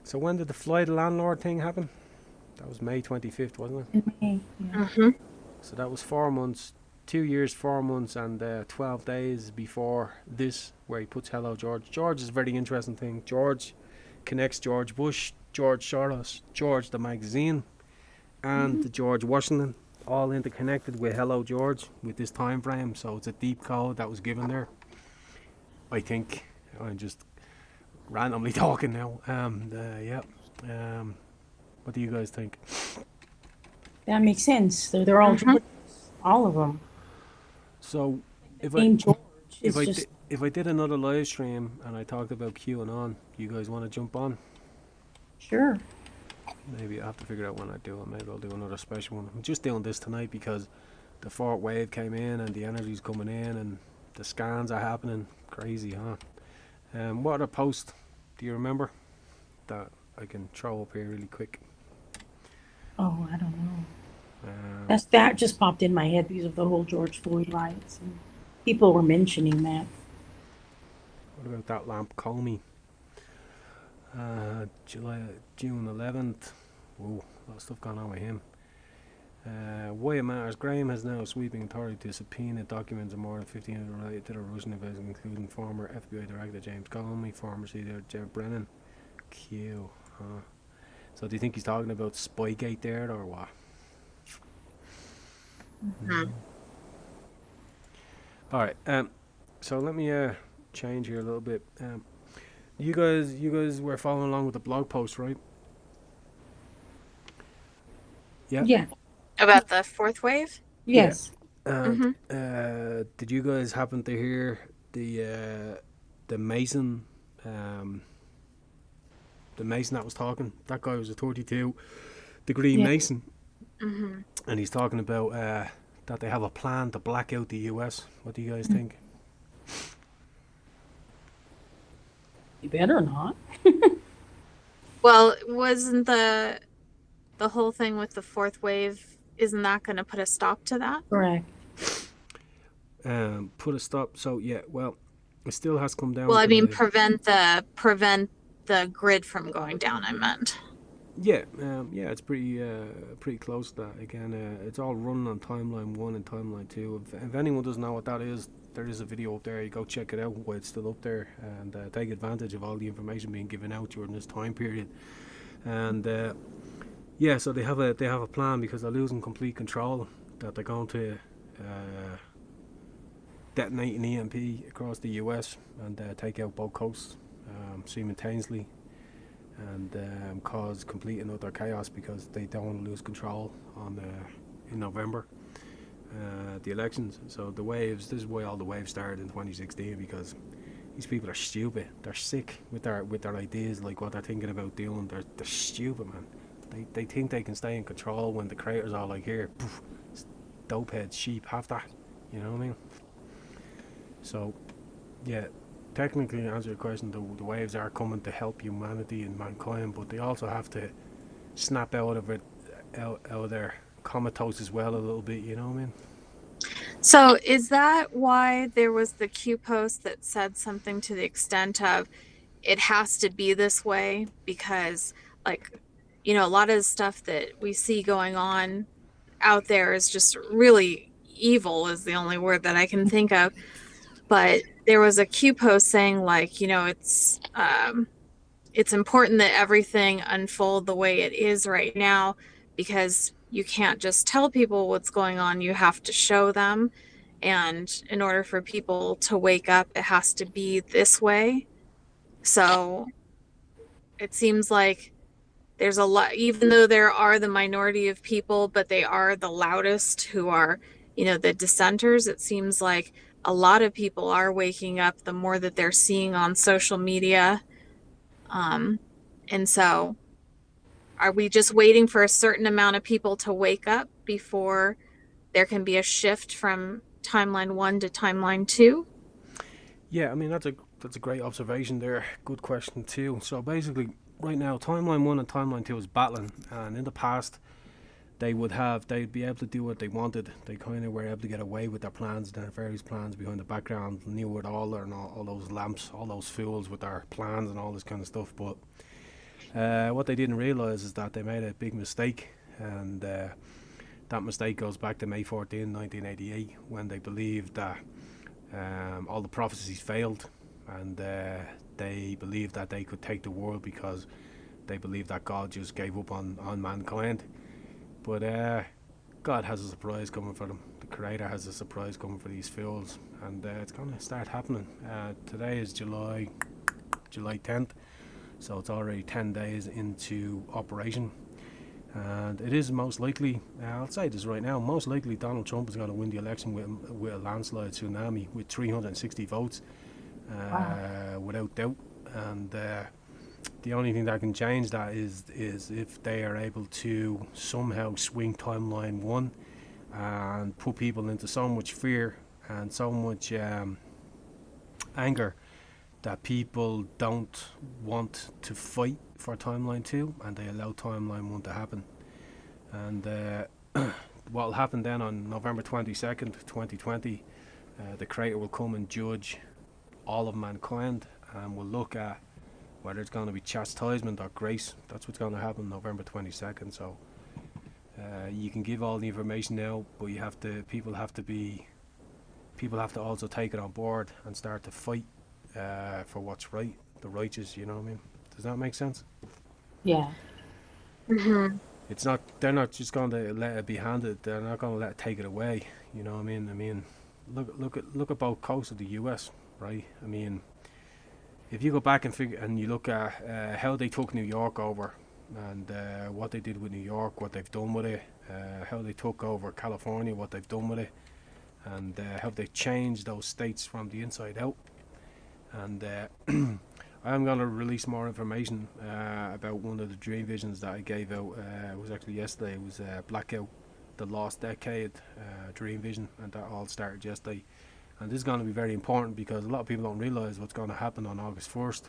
so when did the fly the landlord thing happen? That was May 25th, wasn't it? In May, yeah. Hmm. So that was 4 months, 2 years, 4 months, and 12 days before this, where he puts "Hello, George." George is a very interesting thing. George connects George Bush, George Soros, George the magazine, and the George Washington, all interconnected with "Hello, George" with this time frame. So it's a deep code that was given there. I think I'm just randomly talking now. Yeah. Um, what do you guys think? That makes sense. They're all Hmm. George, all of them. So if I Name George if is I just if I did another live stream and I talked about QAnon, you guys want to jump on? sure. Maybe I have to figure out when I do it. Maybe I'll do another special one. I'm just doing this tonight because the fourth wave came in and the energy's coming in and the scans are happening. Crazy, huh? What other post do you remember that I can throw up here really quick? Oh, I don't know. Um, That just popped in my head because of the whole George Floyd riots, and people were mentioning that. what about that lamp Comey? June 11th. Whoa, a lot of stuff going on with him. Why it matters. Graham has now sweeping authority to subpoena documents of more than 1,500 related to the Russian investigation, including former FBI Director James Comey, former CEO Jeff Brennan. Q. Huh. So do you think he's talking about Spygate there or what? Hmm. All right. So let me change here a little bit. You guys were following along with the blog post, right? Yeah. Yeah. About the fourth wave? Yeah. Yes. And Hmm. did you guys happen to hear the Mason, um, the Mason that was talking? That guy was a 32-degree Yeah. Mason, Hmm. and he's talking about that they have a plan to black out the US. What do you guys think? You better not. Well, wasn't the whole thing with the fourth wave, isn't that going to put a stop to that? Correct. Put a stop. So yeah, well, it still has come Well, down I to mean, the prevent the grid from going down, I meant. yeah. It's pretty close to that. Again, it's all running on timeline 1 and timeline 2. If anyone doesn't know what that is, there is a video up there. You go check it out while it's still up there, and take advantage of all the information being given out during this time period. And yeah, so they have a plan because they're losing complete control. That they're going to detonate an EMP across the US and take out both coasts simultaneously. and cause complete and utter chaos because they don't want to lose control on in November, the elections. So the waves. This is why all the waves started in 2016, because these people are stupid. They're sick with their ideas, like what they're thinking about doing. They're stupid, man. They think they can stay in control when the creators are like, here, poof, dopehead sheep, have that. You know what I mean? So, yeah, technically, to answer your question, the waves are coming to help humanity and mankind, but they also have to snap out of it, out of their comatose as well a little bit. You know what I mean? So is that why there was the Q post that said something to the extent of it has to be this way? Because, like, a lot of the stuff that we see going on out there is just really evil, is the only word that I can think of. But there was a Q post saying, like, it's important that everything unfold the way it is right now, because you can't just tell people what's going on, you have to show them. And in order for people to wake up, it has to be this way. So it seems like there's a lot, even though there are the minority of people, but they are the loudest, who are, the dissenters. It seems like a lot of people are waking up the more that they're seeing on social media. And so are we just waiting for a certain amount of people to wake up before there can be a shift from timeline 1 to timeline 2? Yeah, I mean that's a great observation there. Good question too. So basically, right now, timeline 1 and timeline 2 is battling, and in the past, they'd be able to do what they wanted. They kind of were able to get away with their plans, their various plans behind the background, knew it all, and all those lamps, all those fools with their plans and all this kind of stuff. But what they didn't realize is that they made a big mistake, and that mistake goes back to May 14, 1988, when they believed that all the prophecies failed, and they believed that they could take the world because they believed that God just gave up on mankind. But God has a surprise coming for them. The Creator has a surprise coming for these fools, and it's going to start happening. Today is July 10th, so it's already 10 days into operation. And it is most likely, I'll say this right now, most likely Donald Trump is going to win the election with a landslide tsunami with 360 votes, without doubt. And the only thing that can change that is if they are able to somehow swing timeline 1 and put people into so much fear and so much anger that people don't want to fight for timeline 2, and they allow timeline 1 to happen. And what will happen then on November 22nd, 2020, the Creator will come and judge all of mankind, and will look at whether it's going to be chastisement or grace. That's what's going to happen November 22nd. So you can give all the information now, but people have to also take it on board and start to fight for what's right, the righteous. You know what I mean? Does that make sense? Yeah. Mm-hmm. They're not just going to let it be handed. They're not going to let it take it away. You know what I mean? I mean, look at both coasts of the U.S. Right? I mean, if you go back and you look at how they took New York over, and what they did with New York, what they've done with it, how they took over California, what they've done with it, and how they changed those states from the inside out. And I'm going to release more information about one of the dream visions that I gave out. It was actually yesterday. It was Blackout, the Lost Decade dream vision, and that all started yesterday. And this is going to be very important because a lot of people don't realise what's going to happen on August 1st.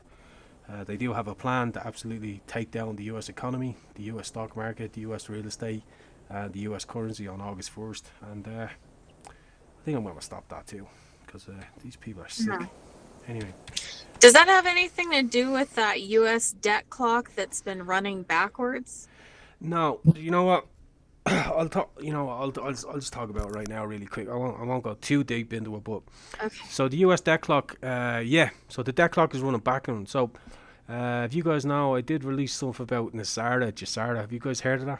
They do have a plan to absolutely take down the US economy, the US stock market, the US real estate, and the US currency on August 1st. And I think I'm going to stop that too, because these people are sick. Mhm. Anyway. Does that have anything to do with that US debt clock that's been running backwards? No, you know what? I'll talk. I'll just talk about it right now, really quick. I won't go too deep into it, but Okay. so the U.S. debt clock, yeah. So the debt clock is running backwards. So, if you guys know, I did release stuff about Jasara. Have you guys heard of that?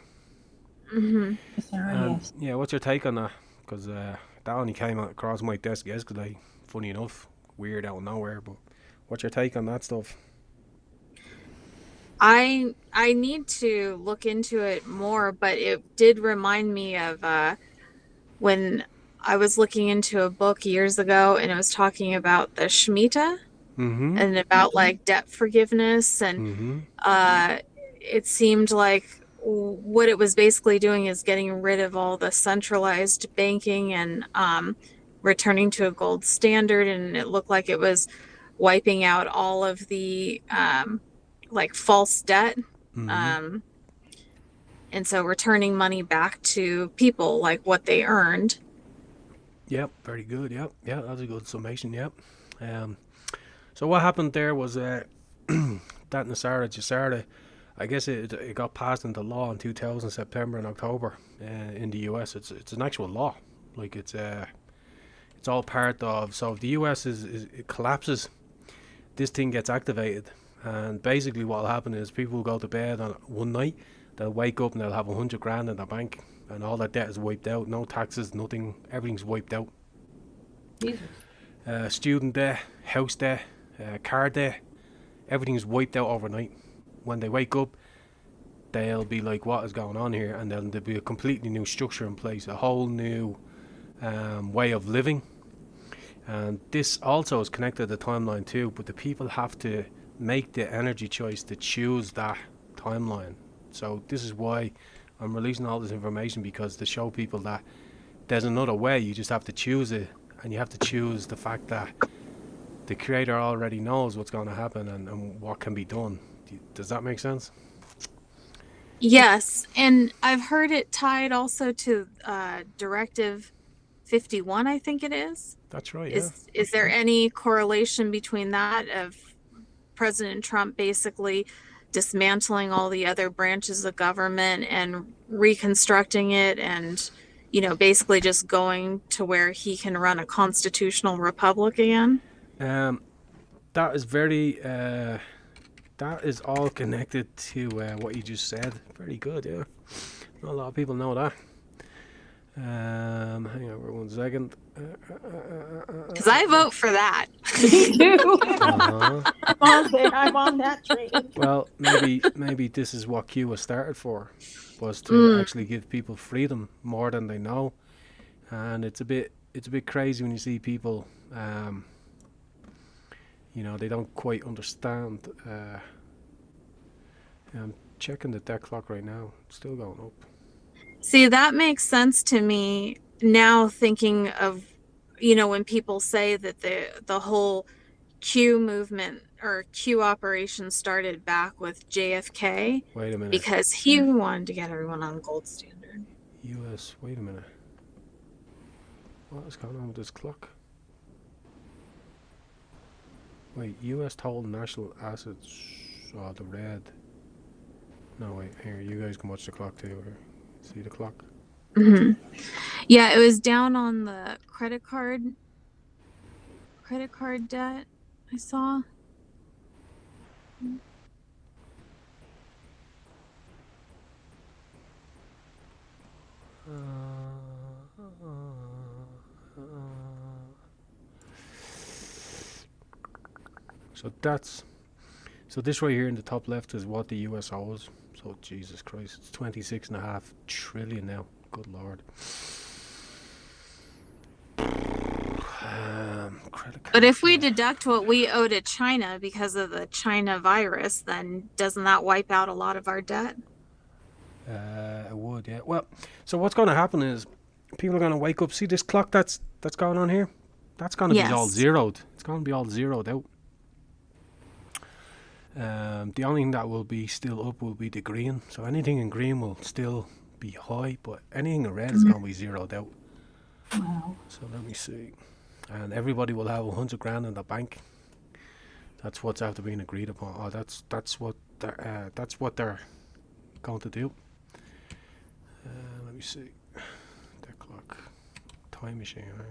Mm-hmm. Yes. Yeah, what's your take on that? Because that only came across my desk yesterday. Funny enough, weird out of nowhere. But what's your take on that stuff? I need to look into it more, but it did remind me of when I was looking into a book years ago, and it was talking about the Shemitah Mm-hmm. and about like debt forgiveness, and Mm-hmm. uh, it seemed like what it was basically doing is getting rid of all the centralized banking and returning to a gold standard, and it looked like it was wiping out all of the like false debt. Mm-hmm. Um, and so returning money back to people like what they earned. Yep. Very good. Yep. Yeah, that's a good summation. Yep. Um. So what happened there was that Nasara Jasara, I guess it got passed into law in 2000 September and October in the US. It's an actual law. Like it's all part of. So if the US is it collapses, this thing gets activated, and basically what will happen is people will go to bed on one night, they'll wake up and they'll have 100 grand in their bank, and all their debt is wiped out. No taxes, nothing. Everything's wiped out. Jesus. Student debt, house debt, car debt, everything's wiped out overnight. When they wake up, they'll be like, "What is going on here?" And then there'll be a completely new structure in place, a whole new way of living. And this also is connected to the timeline too, but the people have to make the energy choice to choose that timeline. So this is why I'm releasing all this information, because to show people that there's another way. You just have to choose it, and you have to choose the fact that the creator already knows what's going to happen, and what can be done. Does that make sense? Yes, and I've heard it tied also to Directive 51, I think it is. That's right, yeah. Is there any correlation between that of President Trump basically dismantling all the other branches of government and reconstructing it, and basically just going to where he can run a constitutional republic again? Um, that is very, that is all connected to what you just said. Very good, yeah. Not a lot of people know that. Hang on for 1 second. Because I vote for that. Me too. Uh-huh. I'm on that train. Well, maybe this is what Q was started for, was to actually give people freedom more than they know, and it's a bit crazy when you see people, they don't quite understand. I'm checking the deck clock right now; it's still going up. See, that makes sense to me now, thinking of, when people say that the whole Q movement or Q operation started back with JFK Wait a minute, because he wanted to get everyone on gold standard. U.S. Wait a minute, what is going on with this clock? Wait, U.S. total national assets. Oh, the red. No, wait, here, you guys can watch the clock too. Here. See the clock? Yeah, it was down on the credit card debt I saw. So this right here in the top left is what the US owes. So Jesus Christ, it's 26.5 trillion now. Good Lord. Credit card But if we debt. deduct what we owe to China because of the China virus, then doesn't that wipe out a lot of our debt? It would, yeah. Well, so what's going to happen is people are going to wake up. See this clock that's going on here? That's going to be all Yes. zeroed. It's going to be all zeroed out. The only thing that will be still up will be the green. So anything in green will still be high, but anything in red is going to be zeroed out. Wow. So let me see. And everybody will have 100 grand in the bank. That's what's after being agreed upon. Oh, that's what they're going to do. Let me see. The clock, time machine. Hang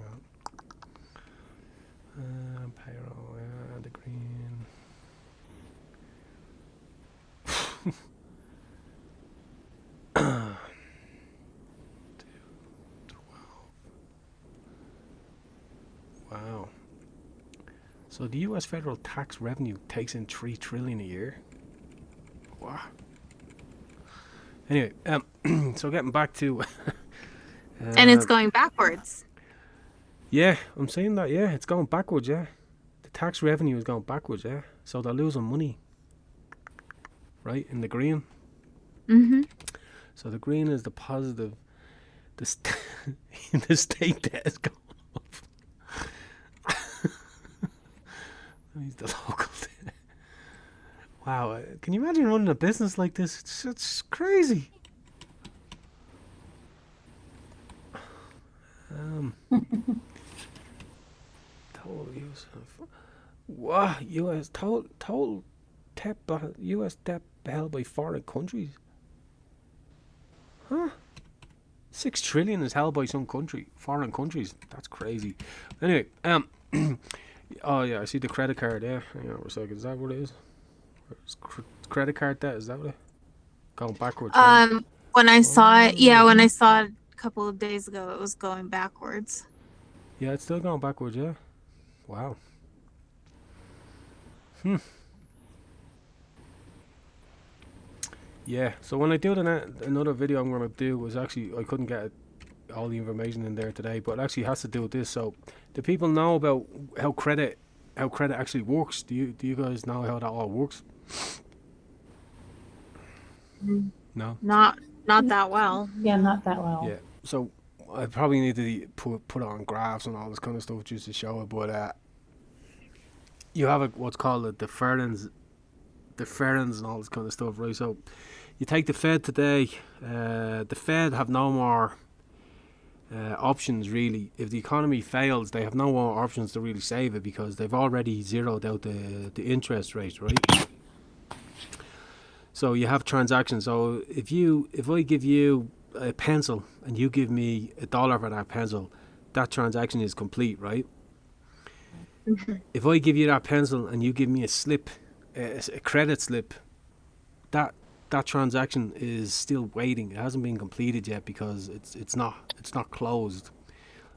on. Payroll. The green. Wow. So the U.S. federal tax revenue takes in $3 trillion a year. Anyway, so getting back to And it's going backwards. yeah, I'm saying that. Yeah, it's going backwards. Yeah, the tax revenue is going backwards. Yeah, so they're losing money. Right in the green. Mm-hmm. So the green is the positive. The state debt is going up. He's the local debt. Wow, can you imagine running a business like this? It's crazy. Total use of wow, U.S. total debt, U.S. debt held by foreign countries. Huh? 6 trillion is held by some country, foreign countries. That's crazy. Anyway, oh yeah, I see the credit card there. Hang on for a second. Is that what it is? Credit card debt, is that what it? Going backwards. Right? When I saw it, when I saw it a couple of days ago, it was going backwards. Yeah, it's still going backwards. Yeah. Wow. Yeah. So when I do another video, I'm gonna do was actually I couldn't get all the information in there today, but it actually has to do with this. So, do people know about how credit actually works? Do you guys know how that all works? No. Not that well. Yeah, not that well. Yeah. So I probably need to put it on graphs and all this kind of stuff just to show it. But you have what's called a deference and all this kind of stuff, right? So you take the Fed today. The Fed have no more options really. If the economy fails, they have no more options to really save it because they've already zeroed out the interest rate, right? So you have transactions. So if I give you a pencil and you give me $1 for that pencil, that transaction is complete, right? If I give you that pencil and you give me a slip, a credit slip, that transaction is still waiting. It hasn't been completed yet because it's not closed.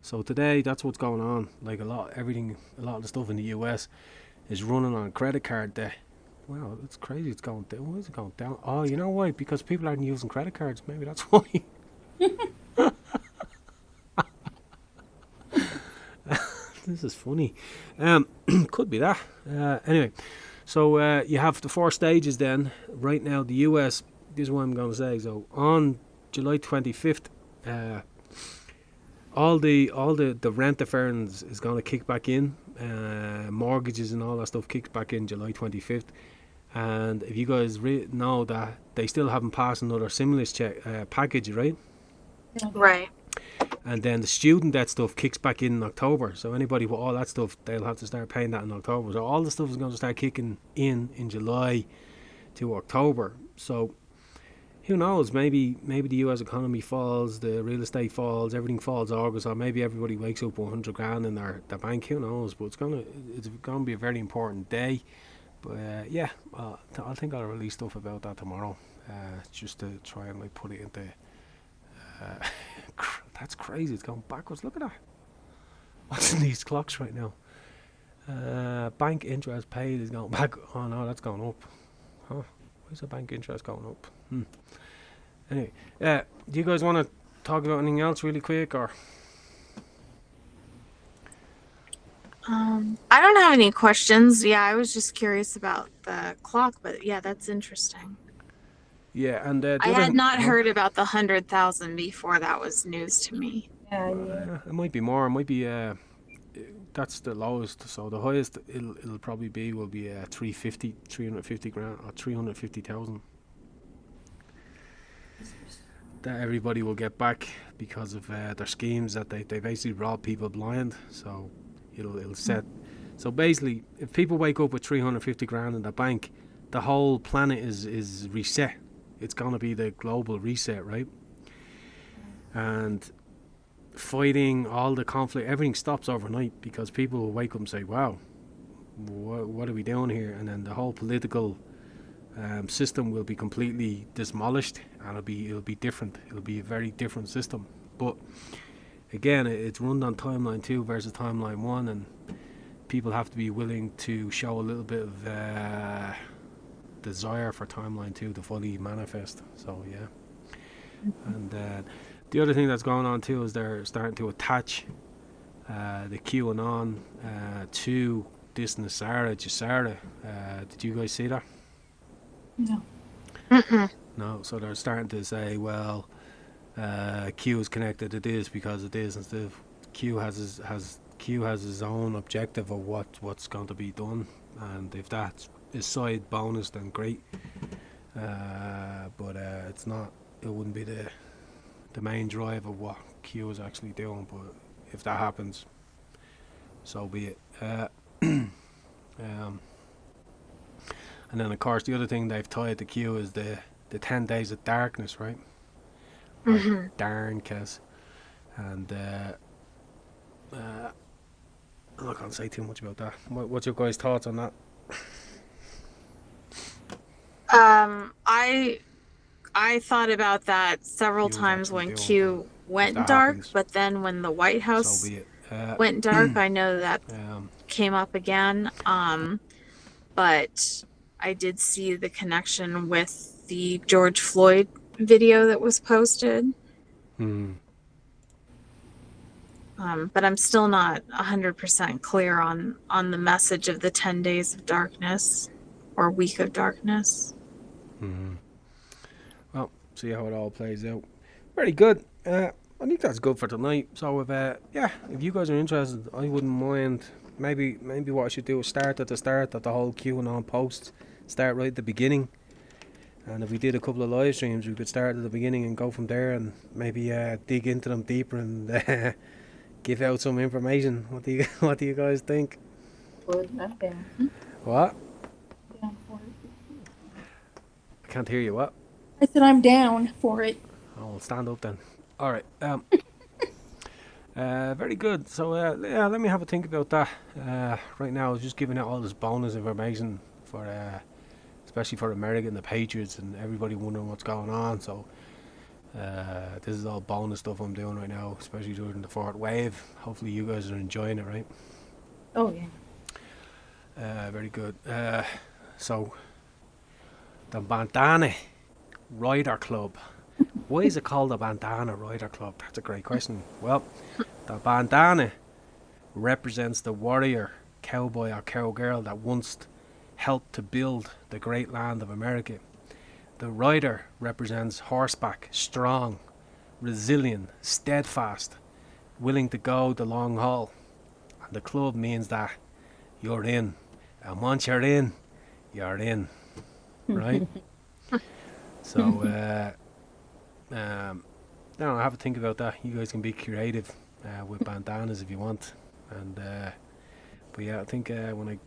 So today that's what's going on. Like a lot of the stuff in the US is running on credit card debt. Wow, that's crazy. It's going down. Why is it going down? Oh, you know why? Because people aren't using credit cards. Maybe that's why. This is funny. Could be that. Anyway, so you have the 4 stages then. Right now, the US, this is what I'm going to say. So on July 25th, all the rent deference is going to kick back in. Mortgages and all that stuff kicks back in July 25th. And if you guys know that they still haven't passed another stimulus package, right? Right. And then the student debt stuff kicks back in October. So anybody with all that stuff, they'll have to start paying that in October. So all the stuff is going to start kicking in July to October. So who knows? Maybe the US economy falls, the real estate falls, everything falls August, or maybe everybody wakes up with 100 grand in their bank. Who knows? But it's gonna be a very important day. But I think I'll release stuff about that tomorrow, just to try and put it into. That's crazy. It's going backwards. Look at that. What's in these clocks right now? Bank interest paid is going back. Oh no, that's going up. Huh? Why is the bank interest going up? Anyway, do you guys want to talk about anything else really quick, or? I don't have any questions. Yeah, I was just curious about the clock, but yeah, that's interesting. Yeah, and I had not heard about the 100,000 before. That was news to me. Yeah. It might be more. It might be. That's the lowest. So the highest it'll probably will be 350 grand or 350,000. That everybody will get back because of their schemes that they basically rob people blind. So it'll set. So basically, if people wake up with 350 grand in the bank, the whole planet is reset. It's gonna be the global reset, right? And fighting, all the conflict, everything stops overnight because people will wake up and say, "Wow, what are we doing here?" And then the whole political system will be completely demolished, and it'll be different. It'll be a very different system. But again, it's run on timeline 2 versus timeline 1, and people have to be willing to show a little bit of desire for timeline 2 to fully manifest. So yeah. And the other thing that's going on too is they're starting to attach the QAnon to this Gesara. Did you guys see that? No. Mm-mm. No. So they're starting to say, well, Q is connected to this because of this, instead of Q has his own objective of what's going to be done, and if that's his side bonus, then great. But it's not. It wouldn't be the main drive of what Q is actually doing. But if that happens, so be it. And then of course the other thing they've tied to Q is the 10 days of darkness, right? Mm-hmm. Darn Kes. And I'm not gonna say too much about that. What's your guys' thoughts on that? I thought about that several Q is times actually when doing, Q but if went that dark, happens, but then when the White so House be it. went dark, I know that Um, came up again. But I did see the connection with the George Floyd video that was posted. But I'm still not 100% clear on the message of the 10 days of darkness or week of darkness. Well, see how it all plays out. Very good. I think that's good for tonight. So if you guys are interested, I wouldn't mind. Maybe what I should do is start at the whole QAnon post. Start right at the beginning. And if we did a couple of live streams, we could start at the beginning and go from there, and maybe dig into them deeper and give out some information. What do you guys think? Good, not down. What? Down for it. I can't hear you. What? I said I'm down for it. Oh, well, stand up then. All right. Very good. So yeah, let me have a think about that. Right now, I was just giving out all this bonus information for, especially for America and the Patriots and everybody wondering what's going on. So this is all bonus stuff I'm doing right now, especially during the fourth wave. Hopefully, you guys are enjoying it, right? Oh yeah. Very good. So the Bandana Rider Club. Why is it called the Bandana Rider Club? That's a great question. Well, the bandana represents the warrior, cowboy or cowgirl that once helped to build the great land of America. The rider represents horseback, strong, resilient, steadfast, willing to go the long haul. And the club means that you're in. And once you're in, right? So, now I have to think about that. You guys can be creative with bandanas if you want. And but yeah, I think when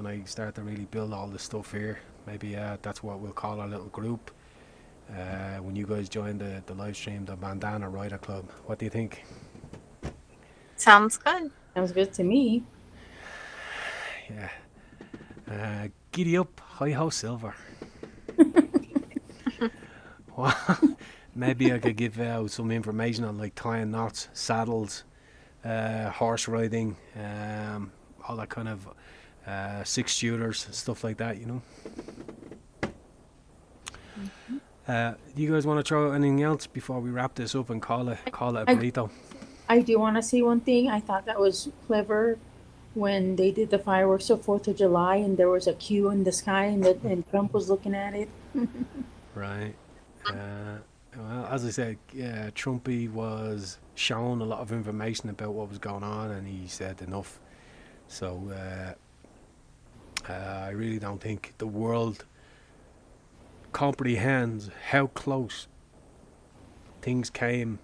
I start to really build all this stuff here, maybe that's what we'll call our little group. When you guys join the live stream, the Bandana Rider Club. What do you think? Sounds good. Sounds good to me. Yeah. Giddy up, hi ho silver. Well, maybe I could give out some information on like tying knots, saddles, horse riding, all that kind of 6-shooters, stuff like that, you know. Do you guys want to throw out anything else before we wrap this up and call it a burrito? I do want to say one thing. I thought that was clever when they did the fireworks of 4th of July and there was a Q in the sky and Trump was looking at it. Right. Well, as I said, Trumpy was shown a lot of information about what was going on, and he said enough. So I really don't think the world comprehends how close things came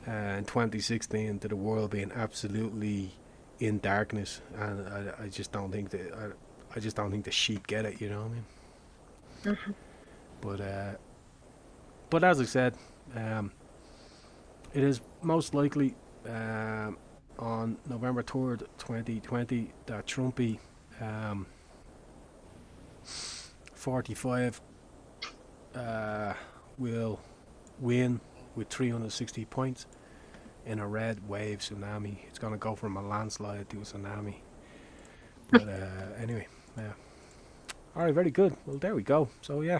in 2016 to the world being absolutely in darkness, and I just don't think the sheep get it. You know what I mean? Mm-hmm. But as I said, it is most likely on November 3rd, 2020, that Trumpy 45 will win with 360 points in a red wave tsunami. It's going to go from a landslide to a tsunami. But anyway, yeah. All right, very good. Well, there we go. So yeah,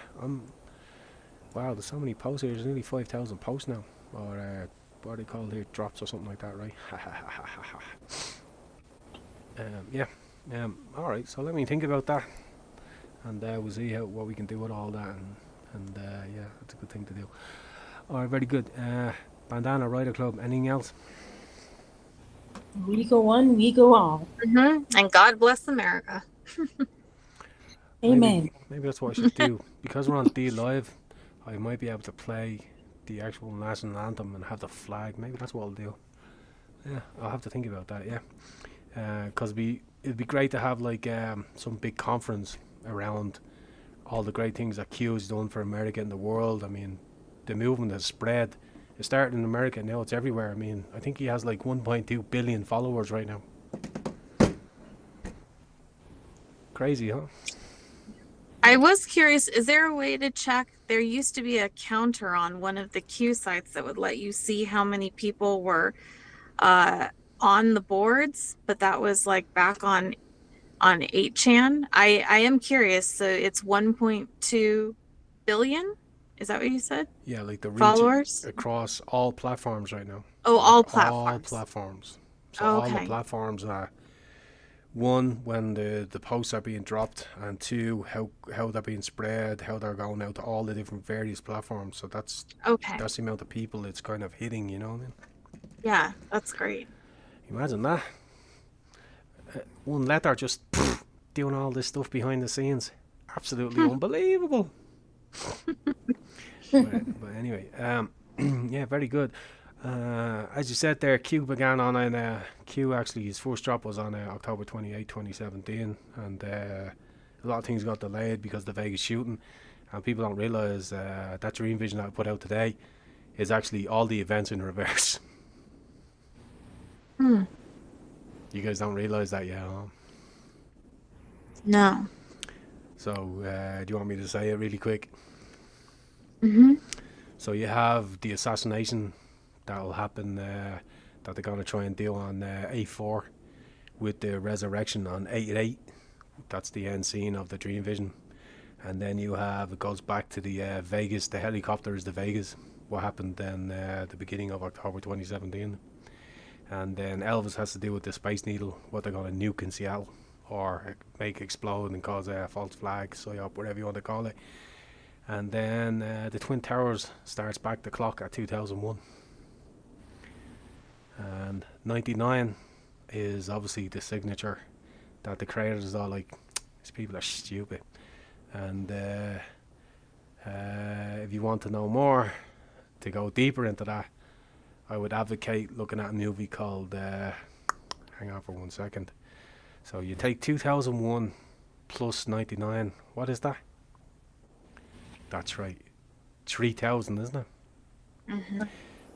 wow, there's so many posts here. There's nearly 5,000 posts now, or what are they called here? Drops or something like that, right? Yeah. All right. So let me think about that, and we'll see what we can do with all that, and yeah, that's a good thing to do. All right, very good. Bandana Rider Club. Anything else? We go one, we go all. And God bless America. Amen. Maybe that's what I should do. Because we're on Dlive, I might be able to play the actual national anthem and have the flag. Maybe that's what I'll do. Yeah, I'll have to think about that. Yeah, because it'd be great to have like some big conference around all the great things that Q has done for America and the world. I mean, the movement has spread. It started in America, now it's everywhere. I mean, I think he has like 1.2 billion followers right now. Crazy, huh? I was curious, is there a way to check? There used to be a counter on one of the Q sites that would let you see how many people were on the boards, but that was like back on 8chan. I am curious. So it's 1.2 billion? Is that what you said? Yeah, like the reach Followers? across all platforms right now. Oh, Like all all platforms. platforms. So all the Okay. platforms are, one, when the posts are being dropped, and two, how they're being spread, how they're going out to all the different various platforms. So that's Okay. the amount of people it's kind of hitting, you know what I mean? Yeah, that's great. Imagine that. One letter just doing all this stuff behind the scenes. Absolutely unbelievable. But anyway, yeah, very good. As you said there, Q began on Q actually, his first drop was on October 28, 2017, and a lot of things got delayed because of the Vegas shooting, and people don't realise that Dream Vision that I put out today is actually all the events in reverse. Hmm. You guys don't realise that yet, huh? No. So, do you want me to say it really quick? Mm-hmm. So you have the assassination that will happen, that they're going to try and do on A4, with the resurrection on 8-8. That's the end scene of the Dream Vision. And then you have, it goes back to the Vegas, the helicopter is the Vegas, what happened then the beginning of October 2017. And then Elvis has to do with the Space Needle, what they're going to nuke in Seattle, or make explode and cause a false flag, psyop, whatever you want to call it. And then the Twin Towers starts back the clock at 2001. And 99 is obviously the signature that the creators are like, these people are stupid. And if you want to know more, to go deeper into that, I would advocate looking at a movie called, hang on for 1 second. So you take 2001 plus 99, what is that? That's right, 3,000, isn't it? Mm-hmm.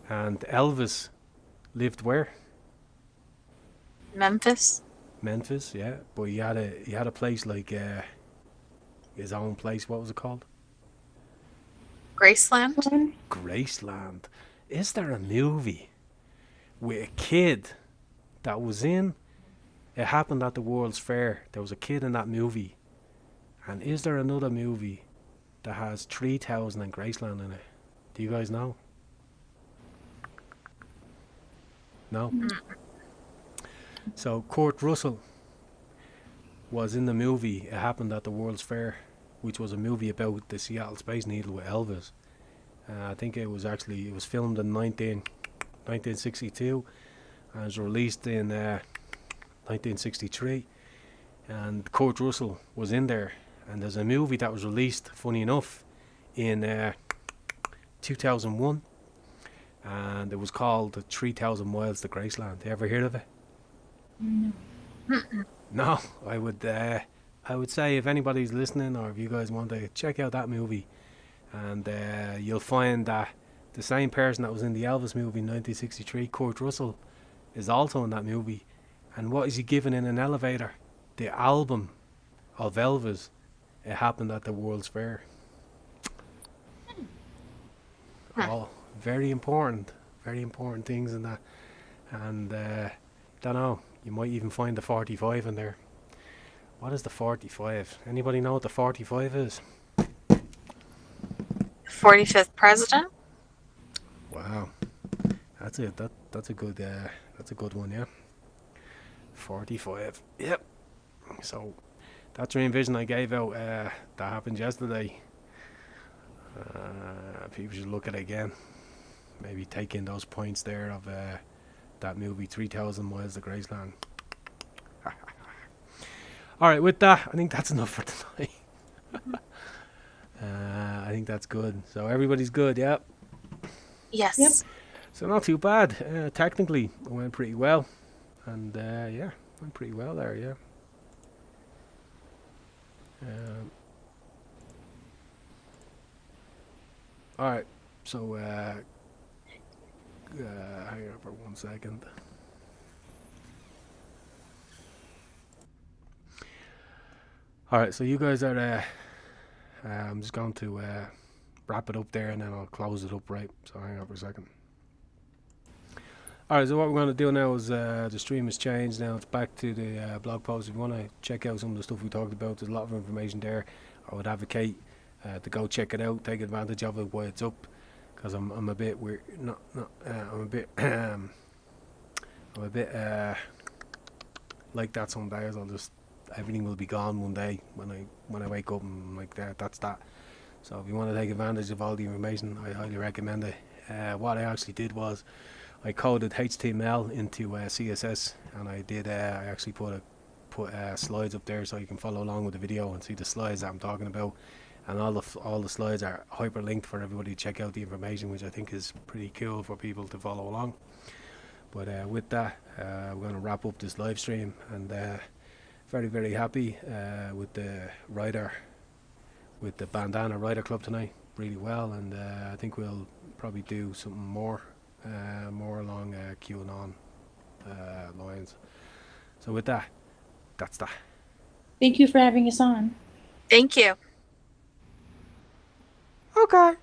And Elvis lived where? Memphis. Memphis, yeah. But he had a place like his own place. What was it called? Graceland. Graceland. Is there a movie with a kid that was in? It happened at the World's Fair. There was a kid in that movie. And is there another movie that has 3,000 and Graceland in it? Do you guys know? No? So Kurt Russell was in the movie It Happened at the World's Fair, which was a movie about the Seattle Space Needle with Elvis. I think it was filmed in 1962 and was released in 1963. And Kurt Russell was in there. And there's a movie that was released, funny enough, in 2001. And it was called 3,000 Miles to Graceland. You ever heard of it? No. No, I would say if anybody's listening, or if you guys want to check out that movie, and you'll find that the same person that was in the Elvis movie in 1963, Kurt Russell, is also in that movie. And what is he given in an elevator? The album of Elvis. It Happened at the World's Fair. All very important things in that. And don't know, you might even find the 45 in there. What is the 45? Anybody know what the 45 is? 45th president? Wow, that's it. That's a good one. Yeah, 45. Yep. So that dream vision I gave out that happened yesterday. People should look at it again. Maybe take in those points there of that movie 3,000 Miles to Graceland. All right, with that, I think that's enough for tonight. I think that's good. So everybody's good, yeah. Yes. Yep. So not too bad. Technically, it went pretty well, and yeah, went pretty well there, yeah. All right, so hang on for 1 second. All right, so you guys are. I'm just going to wrap it up there, and then I'll close it up, right? So hang on for a second. All right, so what we're going to do now is the stream has changed. Now it's back to the blog post. If you want to check out some of the stuff we talked about, there's a lot of information there. I would advocate to go check it out, take advantage of it while it's up, because I'm a bit weird. I'm a bit I'm a bit like that some days. Everything will be gone one day when I wake up and like that. That's that. So if you want to take advantage of all the information, I highly recommend it. What I actually did was I coded HTML into CSS, and I actually put slides up there so you can follow along with the video and see the slides that I'm talking about, and all the slides are hyperlinked for everybody to check out the information, which I think is pretty cool for people to follow along. But with that, we're going to wrap up this live stream, and very, very happy with the Bandana Rider Club tonight, really well, and I think we'll probably do something more along QAnon lines. So with that, that's that. Thank you for having us on. Thank you. Okay.